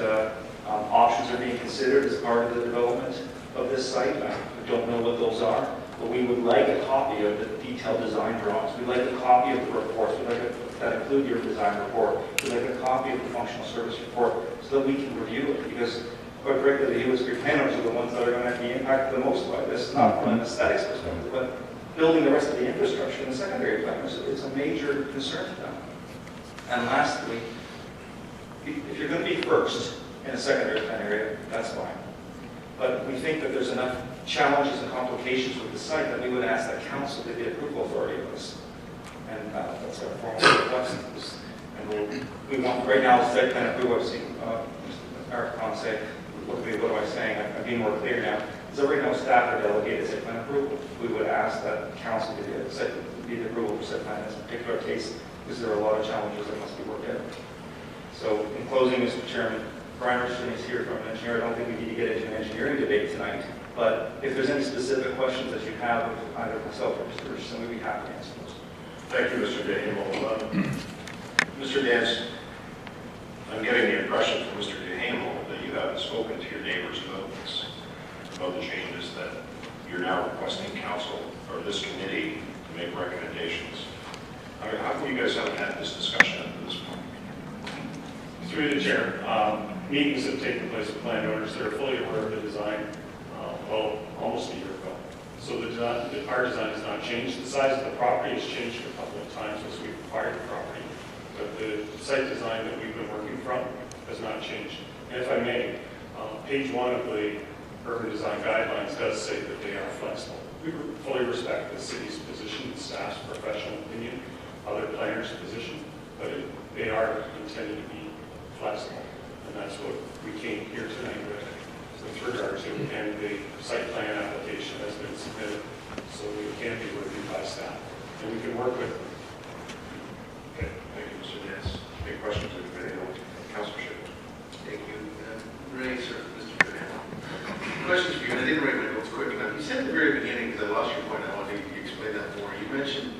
options are being considered as part of the development of this site? I don't know what those are, but we would like a copy of the detailed design drawings. We'd like a copy of the reports. We'd like that include your design report. We'd like a copy of the functional service report so that we can review it, because quite frankly, the Hewitts Creek landowners are the ones that are going to be impacted the most by this, not from an aesthetics perspective, but building the rest of the infrastructure in the secondary plan. It's a major concern to them. And lastly, if you're going to be first in a secondary plan area, that's fine. But we think that there's enough challenges and complications with the site that we would ask that council to be the approval authority of this. And that's our formal request. And we want, right now, site plan approval. I've seen Arif Khan say, what am I saying? I'm being more clear now. So right now, staff are delegated site plan approval. We would ask that council be the approval for site plan in this particular case, because there are a lot of challenges that must be worked out. So in closing, Mr. Chairman, Brian Richardson is here from an engineer. I don't think we need to get into an engineering debate tonight, but if there's any specific questions that you have of either myself or Mr. Richardson, we'd be happy to answer those. Thank you, Mr. Duhamel. Mr. Dance, I'm getting the impression from Mr. Duhamel that you haven't spoken to your neighbors about this, about the changes that you're now requesting council or this committee to make recommendations. I mean, how come you guys haven't had this discussion up to this point? Through the chair, meetings have taken place with landowners that are fully aware of the design, almost a year ago. So our design has not changed. The size of the property has changed a couple of times as we've acquired the property. But the site design that we've been working from has not changed. And if I may, page 1 of the urban design guidelines does say that they are flexible. We fully respect the city's position, the staff's professional opinion, other planners' position, but they are intended to be flexible. And that's what we came here tonight with regard to, and the site plan application has been submitted, so we can be reviewed by staff, and we can work with them. Okay, thank you, Mr. Dance. Any questions of the committee? Councilor Shipp. Thank you. Ray, sir, Mr. Duhamel. Questions for you, and I didn't write my notes quick enough. You said at the very beginning, because I lost your point, I wanted you to explain that more. You mentioned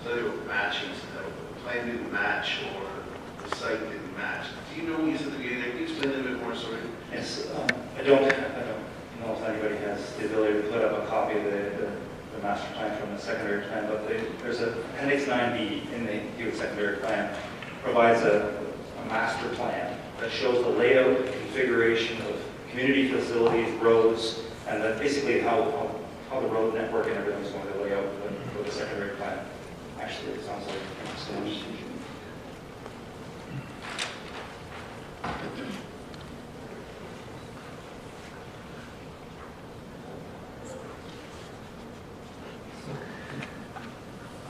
something about matching, so the plan didn't match or the site didn't match. Do you know what you said at the beginning? Can you explain that a bit more, sorry? Yes, I don't know if anybody has the ability to put up a copy of the master plan from the secondary plan, but there's a appendix 9B in the Hewitts secondary plan provides a master plan that shows the layout and configuration of community facilities, roads, and that basically how the road network and everything is going to lay out for the secondary plan. Actually, it sounds like so much.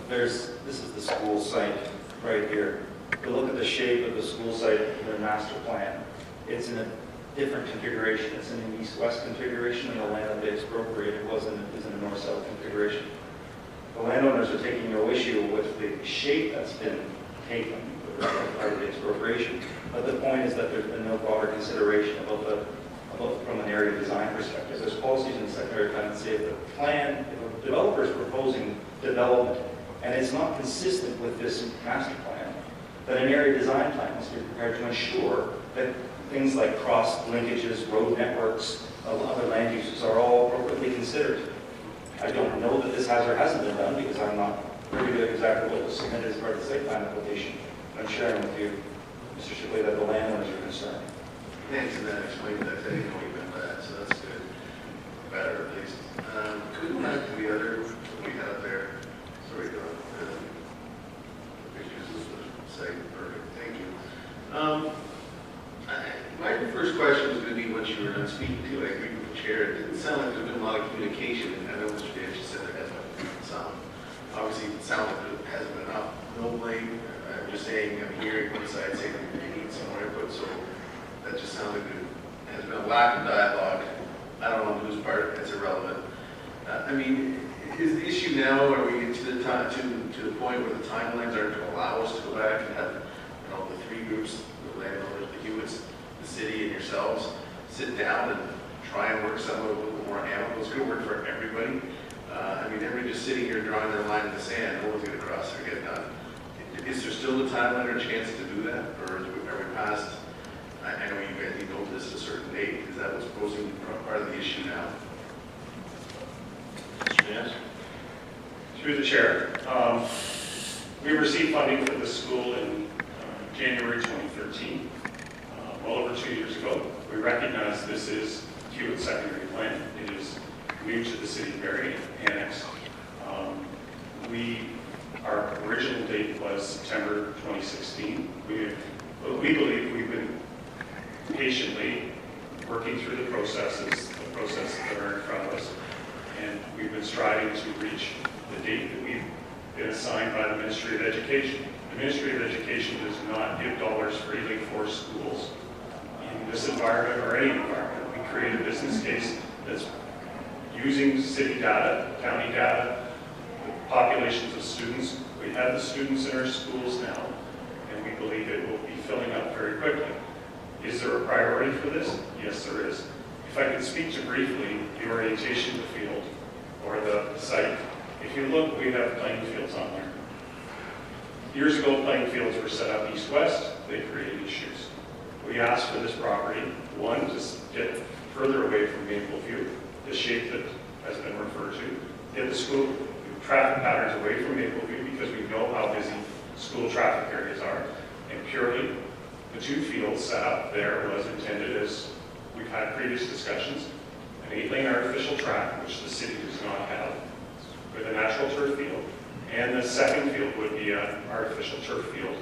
This is the school site right here. If you look at the shape of the school site in their master plan, it's in a different configuration. It's in an east-west configuration, and the land that they expropriated is in a north-south configuration. The landowners are taking no issue with the shape that's been taken part of the expropriation, but the point is that there's been no broader consideration about from an area design perspective. There's policies in the secondary plan that say if a developer is proposing development and it's not consistent with this master plan, then an area design plan must be prepared to ensure that things like cross linkages, road networks, other land uses are all appropriately considered. I don't know that this has or hasn't been done because I'm not privy to exactly what was submitted as part of the site plan application. I'm sharing with you, Mr. Shipley, that the landowners are concerned. Thanks, and that explains that. I didn't know you meant that, so that's good. Better, at least. Could we go back to the other that we had up there? Sorry, Don. The pictures of the site. Perfect. Thank you. My first question was going to be what you were done speaking to. I agree with the chair. It didn't sound like there's been a lot of communication. And I know Mr. Davis said there hasn't been some. Obviously, it sounds like there hasn't been enough. No blame. I'm just saying, I'm hearing one side saying that they need some more input, so that just sounds like there has been a lack of dialogue. I don't know on whose part, it's irrelevant. I mean, is the issue now, are we to the point where the timelines aren't to allow us to go back and have, the three groups, the landowners, the Hewitts, the city, and yourselves, sit down and try and work something a little more amicable? It's going to work for everybody. I mean, everybody just sitting here drawing their line in the sand, no one's going to cross or get done. Is there still the timeline or chance to do that, or are we past? I know you guys need to know this at a certain date. Is that what's posing part of the issue now? Yes. Through the chair, we received funding for this school in January 2013, well over 2 years ago. We recognize this is Hewitts Secondary Plan. It is new to the City of Barrie Annex. Our original date was September 2016. We believe we've been patiently working through the processes that are in front of us, and we've been striving to reach the date that we've been assigned by the Ministry of Education. The Ministry of Education does not give dollars freely for schools in this environment or any environment. We create a business case that's using city data, county data, populations of students. We have the students in our schools now, and we believe it will be filling up very quickly. Is there a priority for this? Yes, there is. If I could speak to briefly the orientation of the field or the site. If you look, we have playing fields on there. Years ago, playing fields were set up east-west. They created issues. We asked for this property, one, to get further away from Mapleview, the shape that has been referred to, get the school traffic patterns away from Mapleview because we know how busy school traffic areas are. And purely, the two fields set up there was intended, as we've had previous discussions, an 8-lane artificial track, which the city does not have, with a natural turf field. And the second field would be an artificial turf field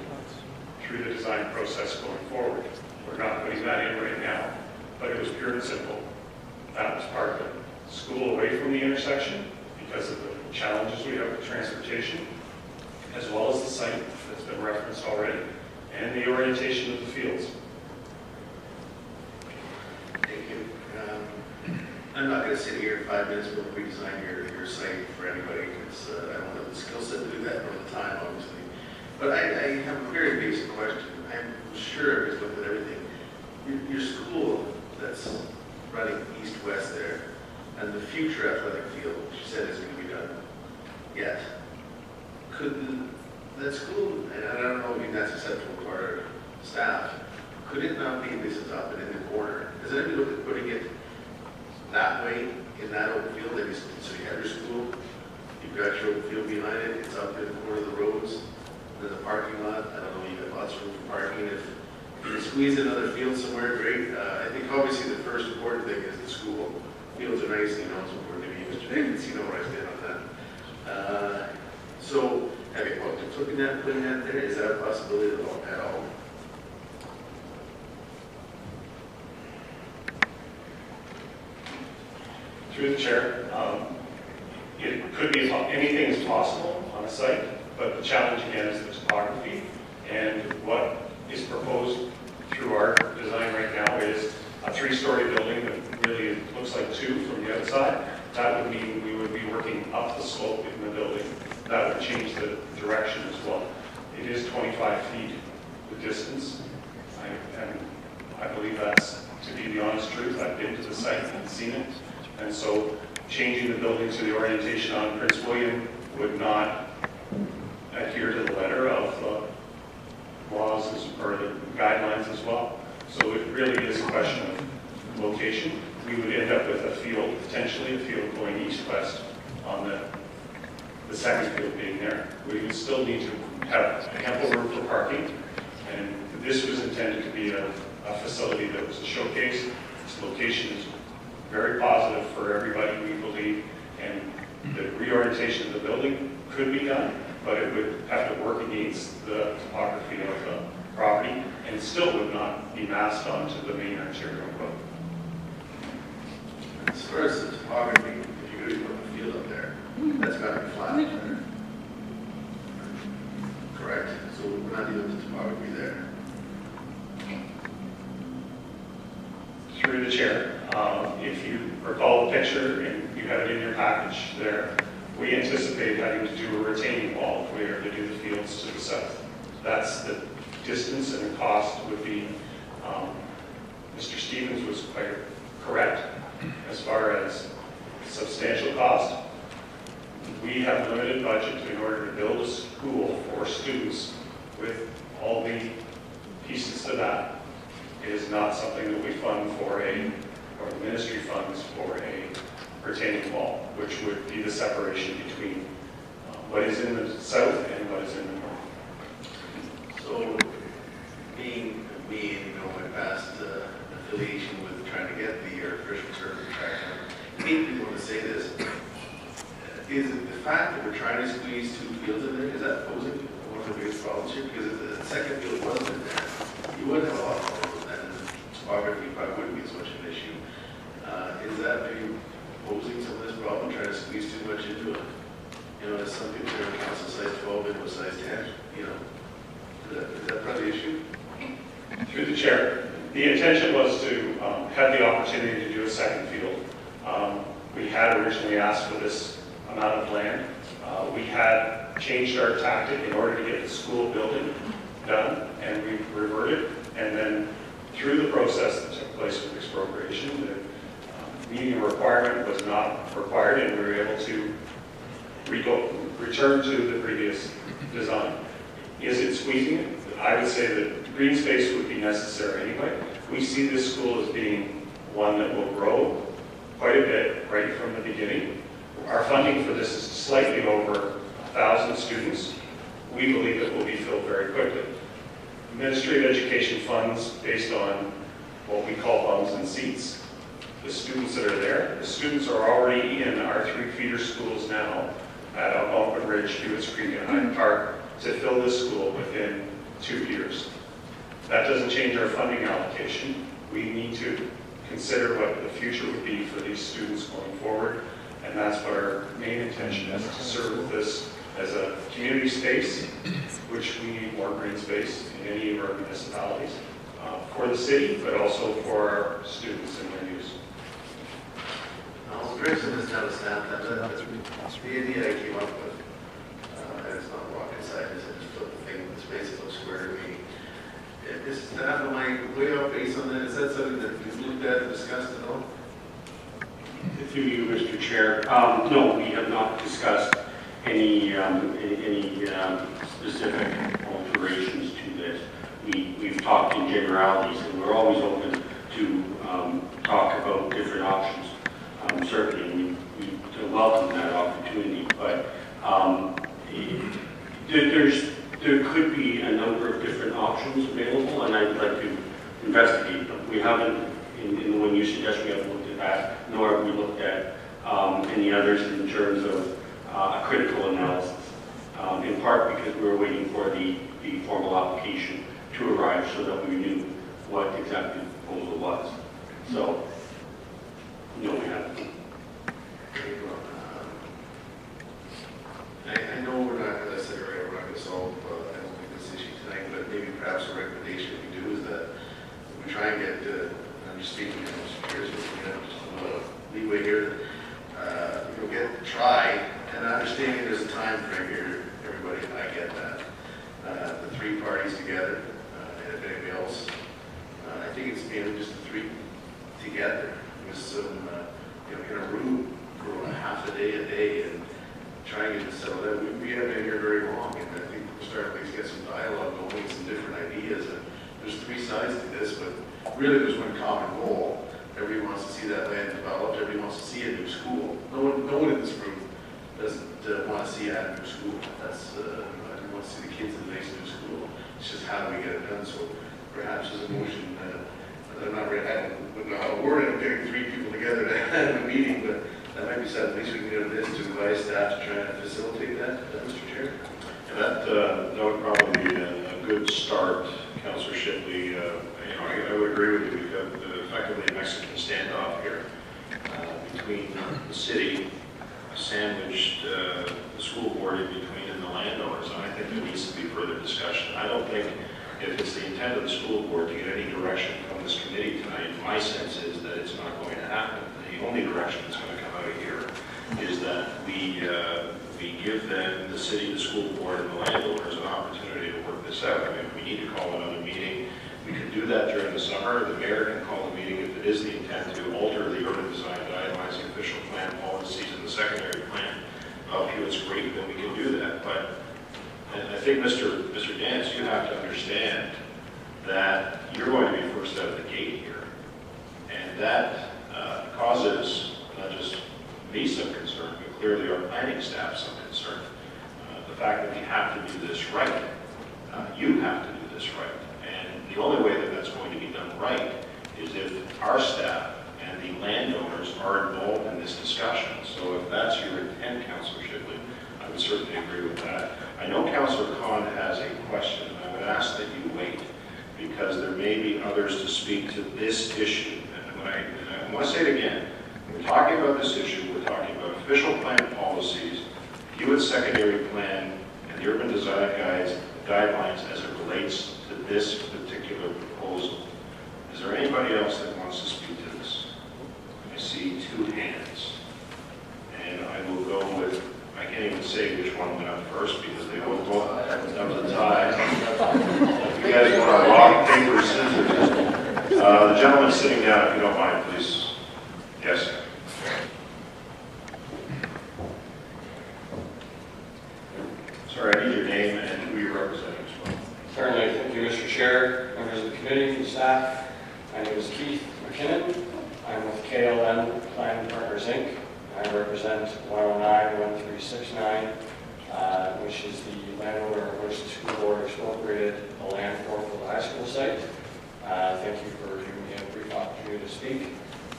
through the design process going forward. We're not putting that in right now, but it was pure and simple. That was part of it. School away from the intersection because of the challenges we have with transportation, as well as the site that's been referenced already, and the orientation of the fields. Thank you. I'm not going to sit here in 5 minutes and redesign your site for anybody. I don't have the skill set to do that, nor the time, obviously. But I have a very basic question. I'm sure I've looked at everything. Your school that's running east-west there, and the future athletic field, which you said is going to be done yet, could that school, and I don't know if that's acceptable to our staff, could it not be this is up and in the corner? Has anybody looked at putting it that way in that open field? Maybe so you have your school, you've got your open field behind it, it's up in the corner of the roads, there's a parking lot. I don't know, you got lots of room for parking. If you can squeeze in another field somewhere, great. I think obviously the first important thing is the school. Fields are nice, you know, it's important to me. Mr. Davis, you know where I stand on that. So, have you looked at looking at putting that there? Is that a possibility at all? Through the chair, it could be anything is possible on a site, but the challenge again is the topography, and what is proposed through our design right now is a 3-story building that really looks like 2 from the outside. That would mean we would be working up the slope in the building. That would change the direction as well. It is 25 feet, the distance. I believe that's, to be the honest truth, I've been to the site and seen it. And so changing the building to the orientation on Prince William would not adhere to the letter of laws or the guidelines as well. So it really is a question of location. We would end up with a field, potentially a field going east-west on the second field being there. We would still need to have ample room for parking, and this was intended to be a facility that was a showcase. Its location is very positive for everybody, we believe, and the reorientation of the building could be done, but it would have to work against the topography of the property and still would not be massed onto the main arterial road. As far as the topography, if you're going to put a field up there, that's got to be flat there. Correct? So we're not dealing with the topography there. Through the chair, if you recall the picture and you have it in your package there, we anticipate having to do a retaining wall if we are to do the fields to the south. That's the distance, and the cost would be, Mr. Stevens was quite correct as far as substantial cost. We have limited budget in order to build a school for students with all the pieces to that. It is not something that we fund for or the ministry funds for a retaining wall, which would be the separation between what is in the south and what is in the north. So, being me and, you know, my past affiliation with trying to get the artificial turf attraction, I hate people to say this. Is it the fact that we're trying to squeeze 2 fields in there, is that posing one of the biggest problems here? Because if the second field wasn't in there, you wouldn't have a lot of problems with that, and topography probably wouldn't be as much an issue. Is that maybe posing some of this problem, trying to squeeze too much into it? You know, as some people here on council size 12 into a size 10, you know, is that part of the issue? Through the chair, the intention was to have the opportunity to do a second field. We had originally asked for this amount of land. We had changed our tactic in order to get the school building done, and we reverted. And then through the process that took place with expropriation, the meeting requirement was not required, and we were able to return to the previous design. Is it squeezing it? I would say that green space would be necessary anyway. We see this school as being one that will grow quite a bit right from the beginning. Our funding for this is slightly over 1,000 students. We believe it will be filled very quickly. Administrative education funds based on what we call bums and seats. The students that are there, the students are already in our 3 feeder schools now at Algonquin Ridge, Hewitts Creek, and Hyde Park to fill this school within 2 years. That doesn't change our funding allocation. We need to consider what the future would be for these students going forward, and that's what our main intention is, to serve this as a community space, which we need more green space in any of our municipalities, for the city, but also for our students and their use. Well, Grayson is kind of stamped that, the idea I came up with, and it's not rocket science, I just put the thing, the space that looks square to me. Is staff, am I way off base on that? Is that something that you've looked at and discussed at all? Through you, Mr. Chair. No, we have not discussed any specific alterations to this. We've talked in generalities, and we're always open to talk about different options. Certainly, we welcome that opportunity, but there could be a number of different options available, and I'd like to investigate them. We haven't, in the one you suggest, we haven't looked at that, nor have we looked at any others in terms of a critical analysis, in part because we were waiting for the formal application to arrive so that we knew what exactly the proposal was. So, no, we haven't. I know we're not, as I said earlier, we're not going to solve, I don't think this issue tonight, but maybe perhaps a recommendation we do is that we try and get, I'm just speaking, here's what we have, just a little leeway here, try, and understanding there's a time frame here, everybody, I get that. The 3 parties together, and if anybody else, I think it's mainly just the 3 together with some, in a room for half a day, and try and get this settled out. We haven't been here very long, and I think we'll start to get some dialogue going, some different ideas. And there's 3 sides to this, but really there's one common goal. Everybody wants to see that land developed. Everybody wants to see a new school. No one in this room doesn't want to see a new school. That's I want to see the kids in the nice new school. It's just how do we get it done? So perhaps as a motion, I'm not really, I don't know how to word it. I'm getting 3 people together to have a meeting, but that might be something. At least we can get this to advise staff to try and facilitate that, Mr. Chair. And that would probably be a good start, Councillor Shipley. I would agree with you. We've got effectively a Mexican standoff here between the city, sandwiched the school board in between, and the landowners. And I think there needs to be further discussion. I don't think if it's the intent of the school board to get any direction from this committee tonight, my sense is that it's not going to happen. The only direction that's going to come out of here is that we give them, the city, the school board, and the landowners an opportunity to work this out. I mean, if we need to call another meeting, we can do that during the summer. The mayor can call a meeting if it is the intent to alter the urban design guidelines, the official plan policies, and the secondary plan of Hewitts Creek, then we can do that. But and I think, Mr. Dance, you have to understand that you're going to be first out of the gate here. And that causes not just me some concern, but clearly our planning staff some concern. The fact that we have to do this right, you have to do this right. And the only way that that's going to be done right is if our staff and the landowners are involved in this discussion. So if that's your intent, Councillor Shipley, I would certainly agree with that. I know Councillor Khan has a question. I would ask that you wait, because there may be others to speak to this issue. And I want to say it again, we're talking about this issue, we're talking about official plan policies, Hewitts Secondary Plan, and the Urban Design Guidelines as it relates to this particular proposal. Is there anybody else that wants to speak to this? I see 2 hands. And I will go with, I can't even say which one went up first because they both that was a tie. You guys want to rock, paper, scissors? The gentleman sitting down, if you don't mind, please. Yes. Sorry, I need your name and who you're representing as well. Certainly. Thank you, Mr. Chair, members of the committee, and staff. My name is Keith McKinnon. I'm with KLM Plan Partners, Inc. I represent 109-1369, which is the landowner on which the school board expropriated the land for the high school site. Thank you for giving me a brief opportunity to speak.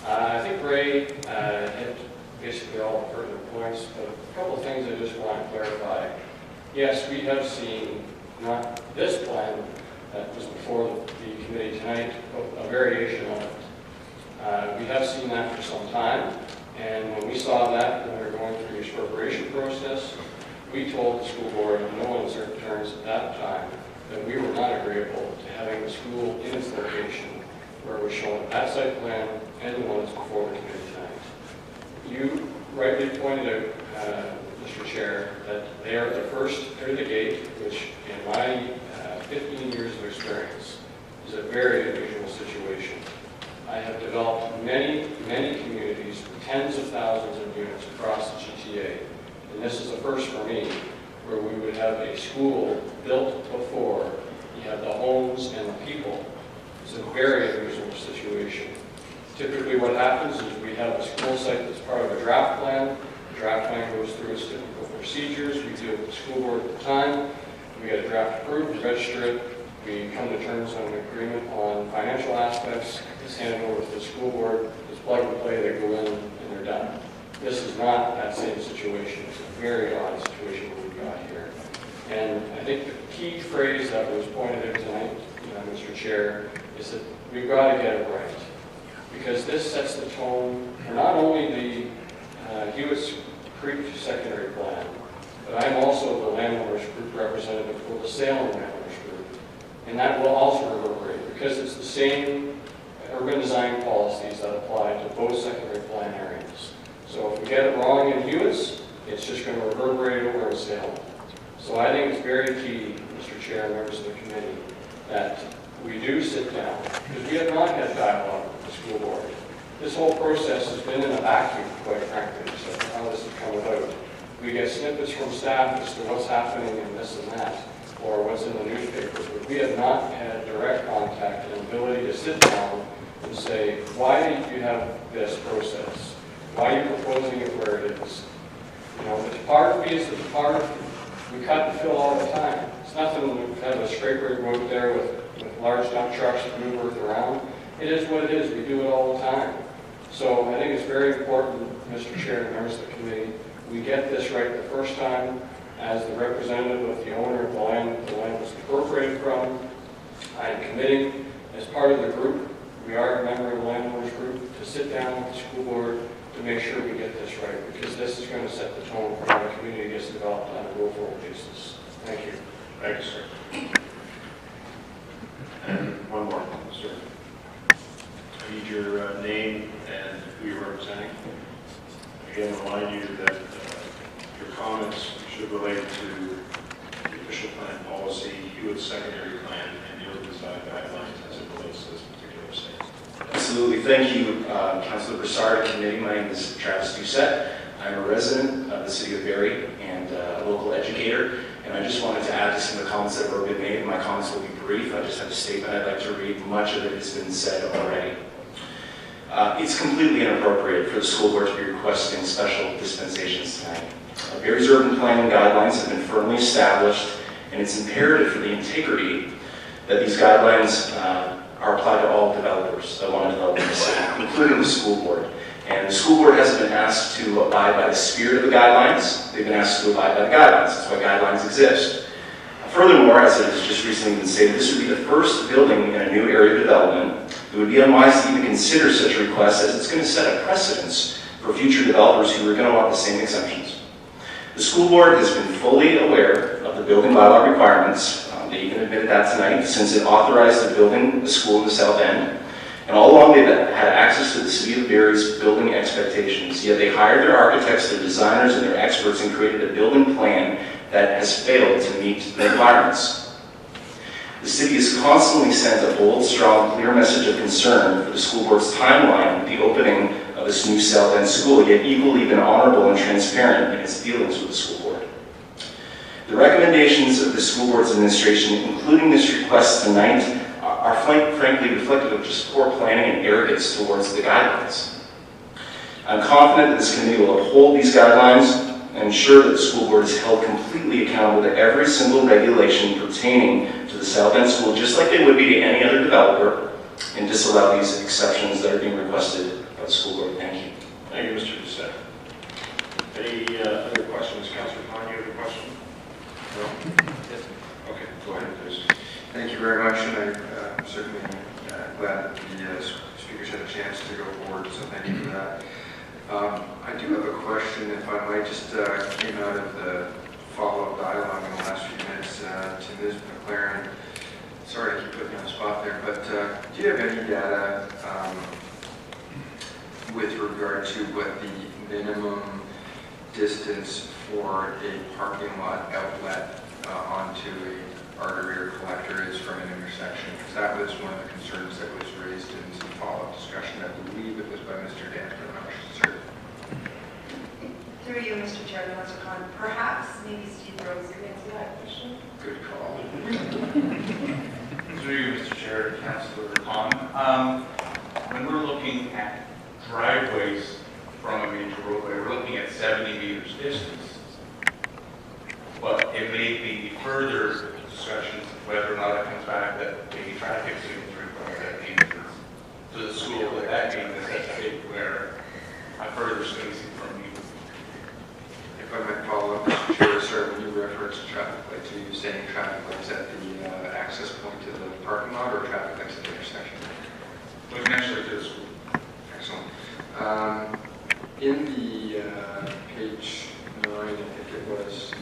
I think Ray hit basically all the pertinent points, but a couple of things I just want to clarify. Yes, we have seen, not this plan that was before the committee tonight, but a variation of it. We have seen that for some time, and when we saw that, when we were going through the expropriation process, we told the school board in no uncertain terms at that time that we were not agreeable to having the school in its location where it was shown that site plan and the one that's before the committee tonight. You rightly pointed out, Mr. Chair, that they are the first through the gate, which in my 15 years of experience is a very unusual situation. I have developed many, many communities with tens of thousands of units across the GTA, and this is the first for me, where we would have a school built before you have the homes and the people. It's a very unusual situation. Typically what happens is we have a school site that's part of a draft plan. The draft plan goes through its typical procedures. We deal with the school board at the time. We get a draft approved, we register it. We come to terms on an agreement on financial aspects. It's handed over to the school board. It's plug and play. They go in and they're done. This is not that same situation. It's a very odd situation that we've got here. And I think the key phrase that was pointed out tonight, Mr. Chair, is that we've got to get it right. Because this sets the tone for not only the Hewitts Creek Secondary Plan, but I'm also the landowners group representative for the Salem landowners group. And that will also reverberate because it's the same urban design policies that apply to both secondary plan areas. So if we get it wrong in Hewitts, it's just going to reverberate over in Salem. So I think it's very key, Mr. Chair and members of the committee, that we do sit down, because we have not had dialogue with the school board. This whole process has been in a vacuum, quite frankly, so how this has come about. We get snippets from staff as to what's happening and this and that, or what's in the newspapers, but we have not had direct contact and ability to sit down and say, why do you have this process? Why are you proposing it where it is? The topography is the topography. We cut and fill all the time. It's nothing to have a scraper go out there with large dump trucks that move earth around. It is what it is. We do it all the time. So I think it's very important, Mr. Chair and members of the committee, we get this right the first time as the representative of the owner of the land was appropriated from. I am committing as part of the group, we are a member of the landowners group, to sit down with the school board to make sure we get this right, because this is going to set the tone for how the community gets developed on a go-forward basis. Thank you. Thank you, sir. And one more, sir. I need your name and who you're representing. Again, remind you that your comments should relate to the official plan policy, Hewitts Secondary Plan, and the Urban Design Guidelines as it relates to this particular site. Absolutely. Thank you, Councillor Brassard and committee. My name is Travis Doucette. I'm a resident of the City of Barrie and a local educator. And I just wanted to add to some of the comments that have already been made. My comments will be brief. I just have a statement I'd like to read. Much of it has been said already. It's completely inappropriate for the school board to be requesting special dispensations tonight. Barrie's urban planning guidelines have been firmly established, and it's imperative for the integrity that these guidelines are applied to all developers that want to develop in the city, including the school board. And the school board hasn't been asked to abide by the spirit of the guidelines. They've been asked to abide by the guidelines. That's why guidelines exist. Furthermore, as it has just recently been stated, this would be the first building in a new area of development. It would be unwise to even consider such a request, as it's going to set a precedence for future developers who are going to want the same exemptions. The school board has been fully aware of the building bylaw requirements. They even admitted that tonight, since it authorized the building the school in the South End. And all along they've had access to the City of Barrie's building expectations. Yet they hired their architects, their designers, and their experts and created a building plan that has failed to meet the requirements. The city has constantly sent a bold, strong, clear message of concern for the school board's timeline with the opening of this new South End school, yet equally been honorable and transparent in its dealings with the school board. The recommendations of the school board's administration, including this request tonight, are frankly reflective of just poor planning and arrogance towards the guidelines. I'm confident that this committee will uphold these guidelines and ensure that the school board is held completely accountable to every single regulation pertaining to the South End School, just like they would be to any other developer, and disallow these exceptions that are being requested by the school board. Thank you. Thank you, Mr. Doucette. Any other questions? Councillor Khan, you have a question? No? Yes. Okay, go ahead, please. Thank you very much, and I'm certainly glad that the speakers had a chance to go forward, so thank you for that. I do have a question, if I might, just came out of the follow-up dialogue in the last few minutes to Ms. McLaren. Sorry to keep putting you on the spot there, but do you have any data with regard to what the minimum distance for a parking lot outlet onto a artery or collector is from an intersection? Because that was one of the concerns that was raised in some follow-up discussion. I believe it was by Mr. Dan, but I'm not certain. Through you, Mr. Chair, Councillor Khan, perhaps maybe Steve Rose could answer that question. Good call. Through you, Mr. Chair, Councillor Khan. When we're looking at driveways from a major roadway, we're looking at 70 meters distance. But it may be further discussions whether or not it comes back that maybe traffic signals required at the entrance to the school, but that being necessitated where a further spacing from you. If I might follow up, Mr. Chair, sir, when you reference traffic lights, are you saying traffic lights at the access point to the parking lot or traffic lights at the intersection? Looking actually to the school. Excellent. In the page 9, I think it was,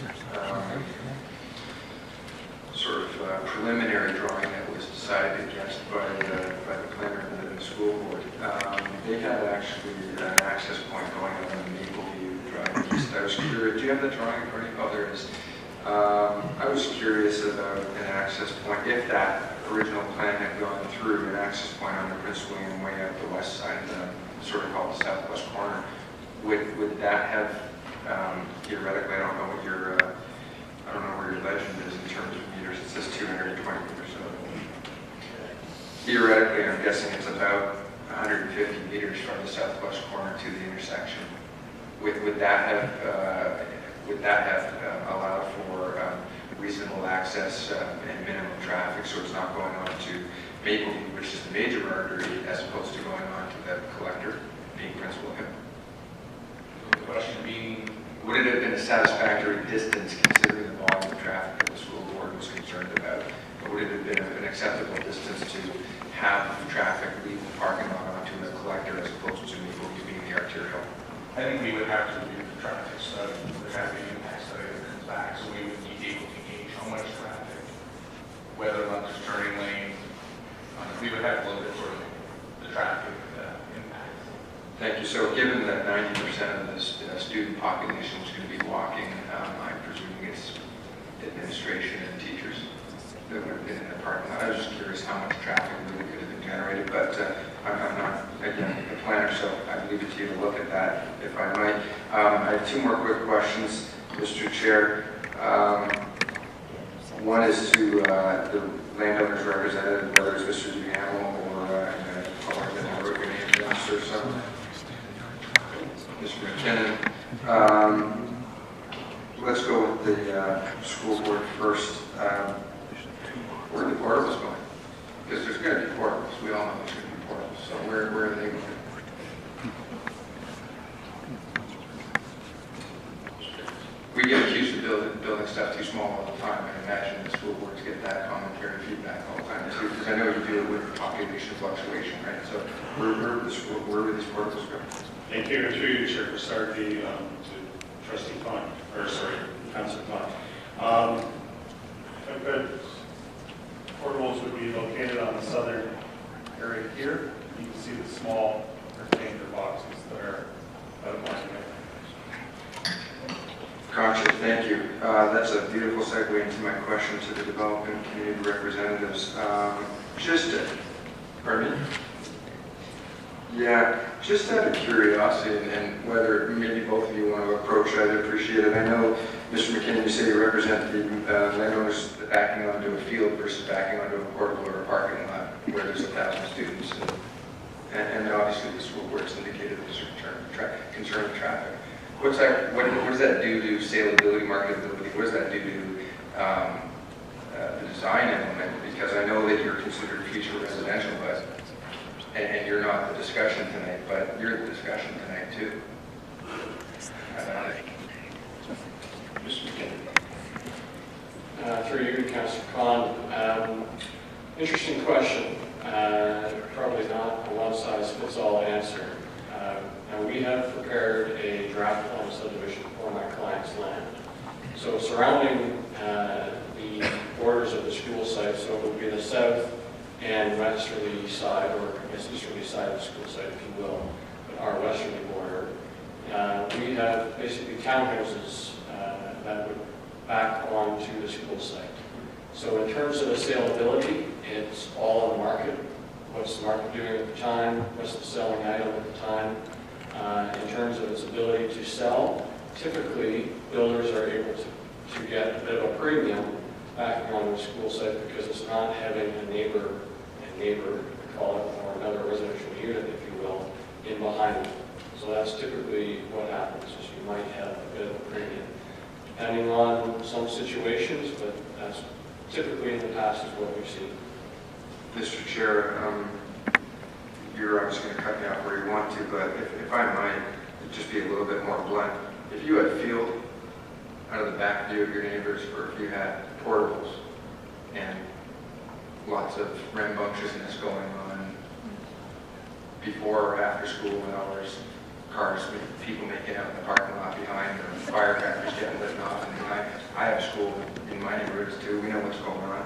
sort of preliminary drawing that was decided against by the planner and the school board. They had actually an access point going on Mapleview Drive East. I was curious, do you have the drawing in front of you? Oh, there it is. I was curious about an access point, if that original plan had gone through, an access point on the Prince William Way out the west side, sort of called the southwest corner. Would that have, theoretically, I don't know what your, I don't know where your legend is in terms of meters. It says 220 meters. So theoretically, I'm guessing it's about 150 meters from the southwest corner to the intersection. Would that have allowed for reasonable access and minimum traffic, so it's not going on to Mapleview, which is the major artery, as opposed to going on to the collector, being Prince William? The question being, would it have been a satisfactory distance considering the volume of traffic that the school board was concerned about? Or would it have been an acceptable distance to have traffic leave the parking lot onto the collector as opposed to Mapleview being the arterial? I think we would have to review the traffic study, the traffic impact study that comes back, so we would be able to gauge how much traffic, whether or not there's turning lanes. We would have to look at sort of the traffic impact. Thank you. So given that 90% of the student population was going to be walking, I'm presuming it's administration and teachers that would have been in the parking lot. I was just curious how much traffic really could have been generated, but I'm not, again, the planner, so I leave it to you to look at that, if I might. I have two more quick questions, Mr. Chair. One is to the landowners representative, whether it's Mr. Duhamel or Councillor Sutton. Mr. McKinnon. Let's go with the school board first. Where are the portables going? Because there's going to be portables. We all know there's going to be portables. So where are they going? We get accused of building stuff too small all the time. I imagine the school boards get that commentary feedback all the time too, because I know you deal with population fluctuation, right? So where were these portables going? Thank you. Through you, Chair Brassard, to Trustee Khan, or sorry, Councilor Khan. I've got portables would be located on the southern area here. You can see the small rectangular boxes that are outlined there. Gotcha, thank you. That's a beautiful segue into my question to the development community representatives. Pardon me? Yeah, just out of curiosity, and whether maybe both of you want to approach, I'd appreciate it. I know, Mr. McKinnon, you say you represent the landowners backing onto a field versus backing onto a portable or a parking lot where there's 1,000 students. And obviously the school board's indicated there's a concern of traffic. What does that do to saleability, marketability? What does that do to the design element? Because I know that you're considered future residential, and you're not the discussion tonight, but you're the discussion tonight too. Mr. McKinnon. Through you, Councilor Khan. Interesting question. Probably not a one-size-fits-all answer. Now we have prepared a draft plan subdivision for my client's land. So surrounding the borders of the school site, so it would be the south and westerly side, or I guess easterly side of the school site, if you will, but our westerly border. We have basically townhouses that would back onto the school site. So in terms of the saleability, it's all on the market. What's the market doing at the time? What's the selling item at the time? In terms of its ability to sell, typically builders are able to get a bit of a premium back on the school site because it's not having a neighbor, call it, or another residential unit, if you will, in behind it. So that's typically what happens, is you might have a bit of a premium, depending on some situations, but that's typically in the past is what we've seen. Mr. Chair, you're obviously going to cut me off where you want to, but if I might just be a little bit more blunt, if you had field out of the back view of your neighbors, or if you had portables and lots of rambunctiousness going on before or after school hours, cars, people making out in the parking lot behind, or firecrackers getting lit off, and I have school in my neighborhoods too, we know what's going on.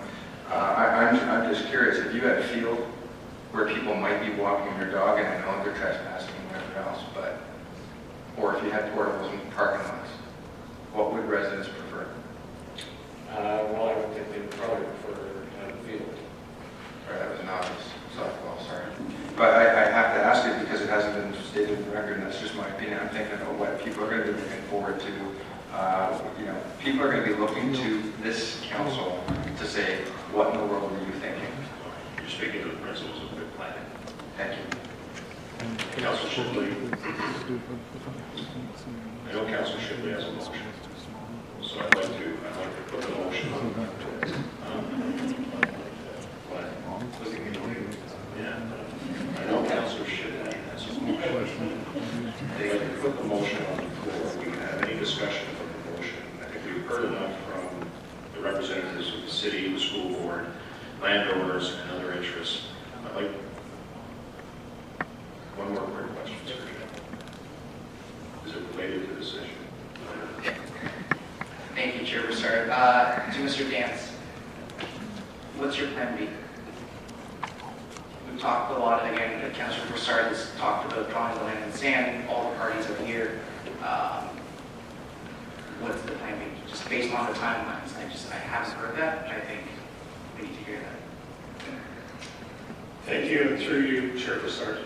I'm just curious, if you had a field where people might be walking their dog, and I know they're trespassing and whatever else, or if you had portables in parking lots, what would residents prefer? Well, I would think they'd probably prefer the field. Sorry, that was an obvious softball, sorry. But I have to ask it because it hasn't been stated in the record, and that's just my opinion. I'm thinking about what people are going to be looking forward to. People are going to be looking to this council to say, what in the world were you thinking? You're speaking to the principles of good planning. Thank you. Councilor Shipley. I know Councilor Shipley has a motion, so I'd like to put the motion on. Yeah. I know Councilor Shipley has a motion. They like to put the motion on the floor. We can have any discussion of the motion. I think we've heard enough from the representatives of the city, the school board, landowners, and other interests. I'd like one more quick question, Sergio. Is it related to this issue? Thank you, Chair Brassard. To Mr. Dance, what's your plan B? We've talked a lot, again, Councilor Brassard has talked about drawing the line in the sand, all the parties are here. What's the plan B? Just based on the timelines, I haven't heard that, and I think we need to hear that. Thank you. Through you, Chair Brassard,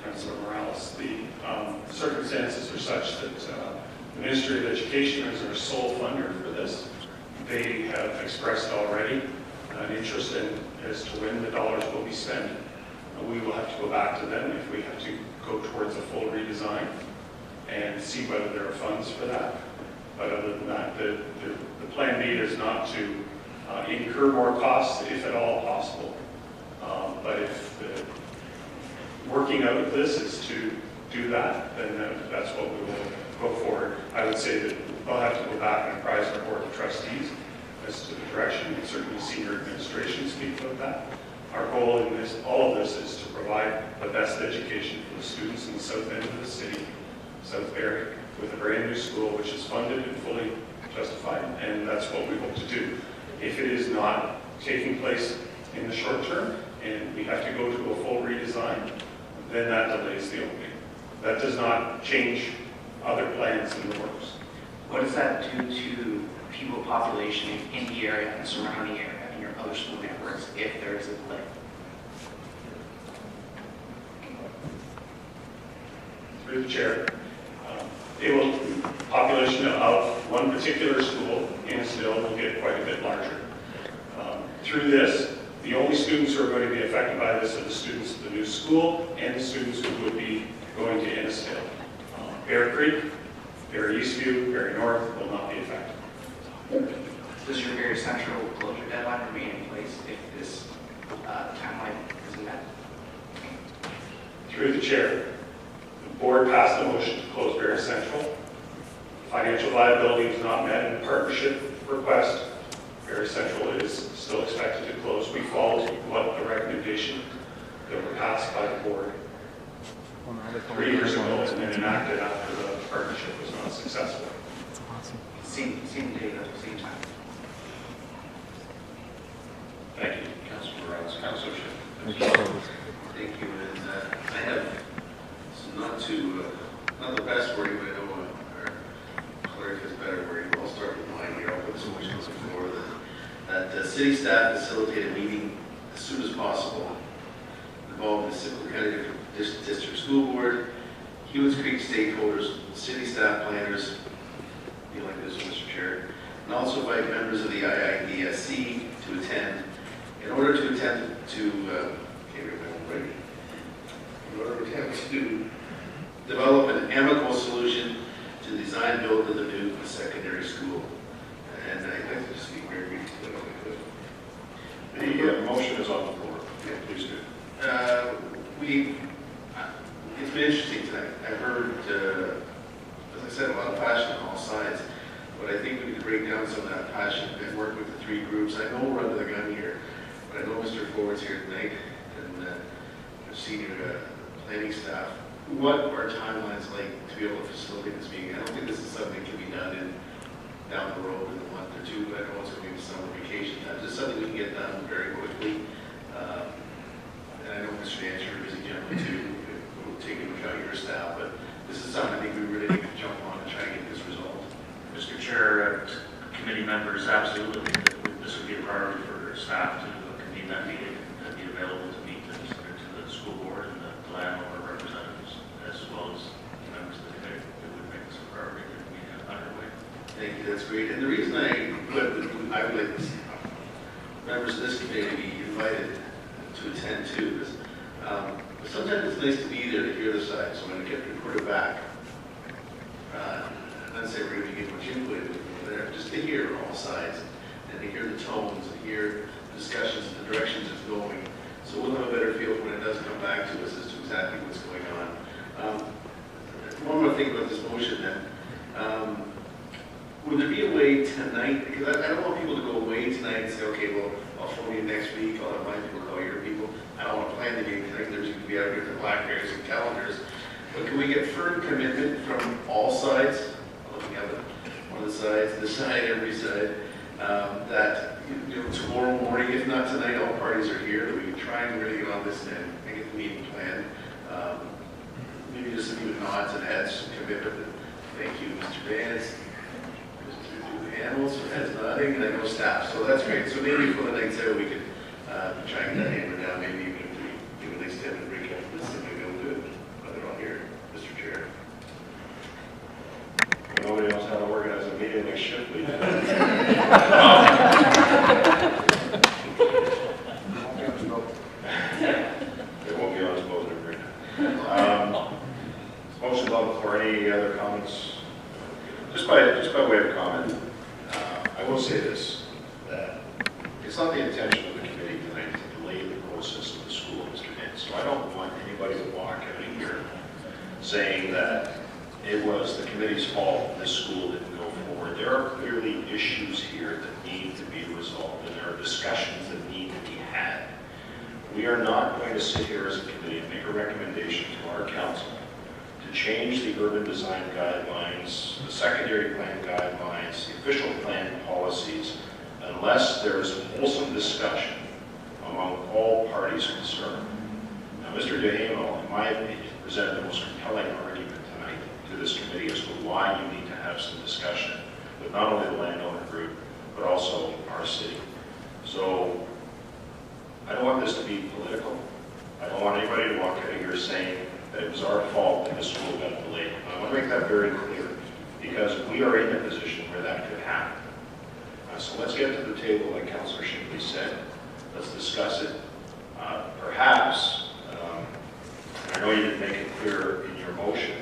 Councilor Morales. The circumstances are such that the Ministry of Education is our sole funder for this. They have expressed already an interest in as to when the dollars will be spent. we will have to go back to them if we have to go towards a full redesign and see whether there are funds for that. But other than that, the plan B is not to incur more costs, if at all possible. But if the working out of this is to do that, then that's what we will go forward. I would say that we'll have to go back and apprise our board of trustees as to the direction, and certainly senior administration speak about that. Our goal in this, all of this, is to provide the best education for the students in the south end of the city, South Barrie, with a brand new school which is funded and fully justified, and that's what we hope to do. If it is not taking place in the short term, and we have to go to a full redesign, then that delays the opening. That does not change other plans in the works. What does that do to pupil population in the area and the surrounding area and your other school networks if there is a delay? Through the chair, population of one particular school, Innisdale, will get quite a bit larger. Through this, the only students who are going to be affected by this are the students of the new school and the students who would be going to Innisdale. Barrie Creek, Barrie Eastview, Barrie North will not be affected. Does your Barrie Central closure deadline remain in place if this timeline isn't met? Through the chair, the board passed a motion to close Barrie Central. Financial viability is not met in the partnership request. Barrie Central is still expected to close. We followed what the recommendation that were passed by the board 3 years ago and then enacted after the partnership was not successful. Same date at the same time. Thank you, Councilor Morales. Councilor Schiff. Thank you, and I have some not the best wording, but I know our clerk has better wording. I'll start with mine here. I'll put this motion before that city staff facilitate a meeting as soon as possible involving the Simcoe County District School Board, Hewitts Creek stakeholders, city staff planners, be like this, Mr. Chair, and also invite members of the IIDSC to attend in order to attempt to develop an amicable solution to the design build of the new secondary school. And I'd like to just speak very briefly if I could. The motion is on the floor. Yeah, please do. It's been interesting tonight. I've heard, as I said, a lot of passion on all sides, but I think we need to break down some of that passion and work with the three groups. I know we're under the gun here, but I know Mr. Ford's here tonight and the senior planning staff. What are timelines like to be able to facilitate this meeting? I don't think this is something that can be done down the road in a month or two, but I know it's going to be summer vacation time. Just something we can get done very quickly. And I know Mr. Dancer is a busy gentleman too. We'll take into account your staff, but this is something I think we really need to jump on and try to get this resolved. Mr. Chair, committee members, absolutely. This would be a priority for staff to convene that meeting and be available to meet to the school board and the landowner representatives, as well as the members of the committee. It would make this a priority to meet underway. Thank you, that's great. And the reason I would like this, members of this committee to be invited to attend too is sometimes it's nice to be there to hear the side. So when I get reported back, I'm not saying we're going to get much input there, just to hear all sides and to hear the tones and hear the discussions and the directions it's going. So we'll have a better feel when it does come back to us as to exactly what's going on. One more thing about this motion then. Would there be a way tonight, because I don't want people to go away tonight and say, okay, well, I'll phone you next week, I'll have my people call your people. I don't want to plan the game tonight, there's going to be out here the blackberries and calendars. But can we get firm commitment from all sides, looking at one of the sides, this side, every side, that tomorrow morning, if not tonight, all parties are here, that we can try and really get on this and get the meeting planned. Maybe just some even nods and heads, some commitment. Thank you, Mr. Vance. Animals, heads nodding, and I know staff, so that's great. So maybe for the next hour we could try and get that hammer down, maybe even if we give a nice 10-minute break after this, and maybe we'll do it. But they're all here, Mr. Chair. Nobody knows how to organize a meeting next shift, please. There won't say this, that it's not the intention of the committee tonight to delay the process of the school, Mr. Nance. So I don't want anybody to walk out of here saying that it was the committee's fault this school didn't go forward. There are clearly issues here that need to be resolved, and there are discussions that need to be had. We are not going to sit here as a committee and make a recommendation to our council to change the urban design guidelines, the secondary plan guidelines, the official plan policies, unless there is wholesome discussion among all parties concerned. Now, Mr. Duhamel, in my opinion, presented the most compelling argument tonight to this committee as to why you need to have some discussion with not only the landowner group, but also our city. So I don't want this to be political. I don't want anybody to walk out of here saying that it was our fault that the school got delayed. I want to make that very clear, because we are in a position where that could happen. So let's get to the table, like Councillor Shipley said. Let's discuss it. Perhaps, I know you didn't make it clear in your motion,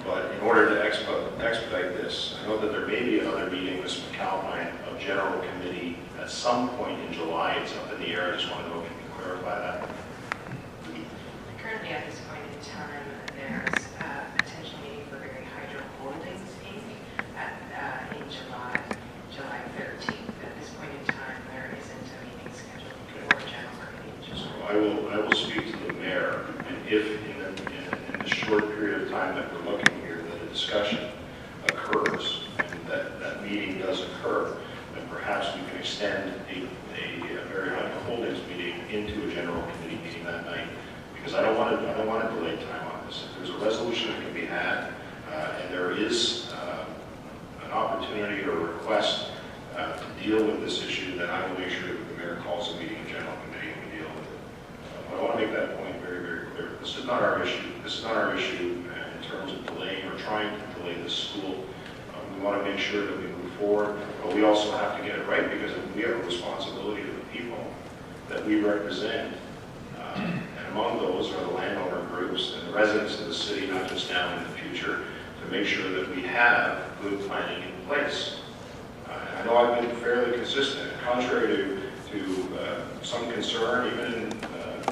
but in order to expedite this, I know that there may be another meeting with McAlpine of General Committee at some point in July. It's up in the air. I just want to know if you can clarify that. Currently, at this point in time, there's a potential meeting for Barrie Hydro Holdings Inc. In July 13th. At this point in time, there isn't a meeting scheduled for General Committee. So I will speak to the mayor, and if in the short period of time that we're looking here, that a discussion occurs and that meeting does occur, then perhaps we can extend a Barrie Hydro Holdings meeting into a General Committee meeting that night. Because I don't want to delay time on this. If there's a resolution that can be had, and there is an opportunity or a request to deal with this issue, then I will make sure that the mayor calls a meeting in General Committee and we deal with it. But I want to make that point very, very clear. This is not our issue. This is not our issue in terms of delaying or trying to delay this school. We want to make sure that we move forward, but we also have to get it right, because we have a responsibility to the people that we represent. And among those are the landowner groups and the residents of the city, not just now, in the future, to make sure that we have good planning in place. And I know I've been fairly consistent, contrary to some concern, even in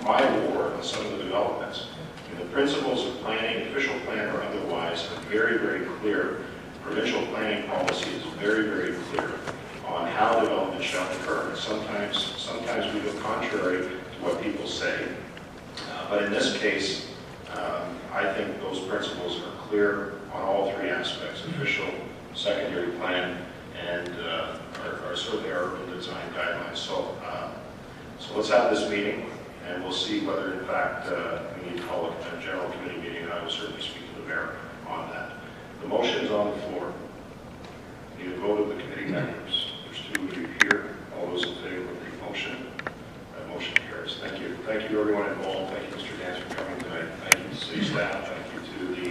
my ward on some of the developments. And the principles of planning, official plan or otherwise, are very, very clear. Provincial planning policy is very, very clear on how development shall occur. Sometimes we go contrary to what people say. But in this case, I think those principles are clear on all three aspects: official, secondary plan, and are certainly our urban design guidelines. So let's have this meeting, and we'll see whether, in fact, we need to call a General Committee meeting, and I will certainly speak to the mayor on that. The motion is on the floor. Need a vote of the committee members. There's two of you here. All those in favor of the motion? That motion carries. Thank you. Thank you, everyone involved. Thank you, Mr. Nance, for coming tonight. Thank you to city staff. Thank you to the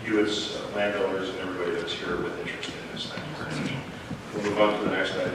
Hewitts landowners and everybody that's here with interest in this. Thank you very much. We'll move on to the next item.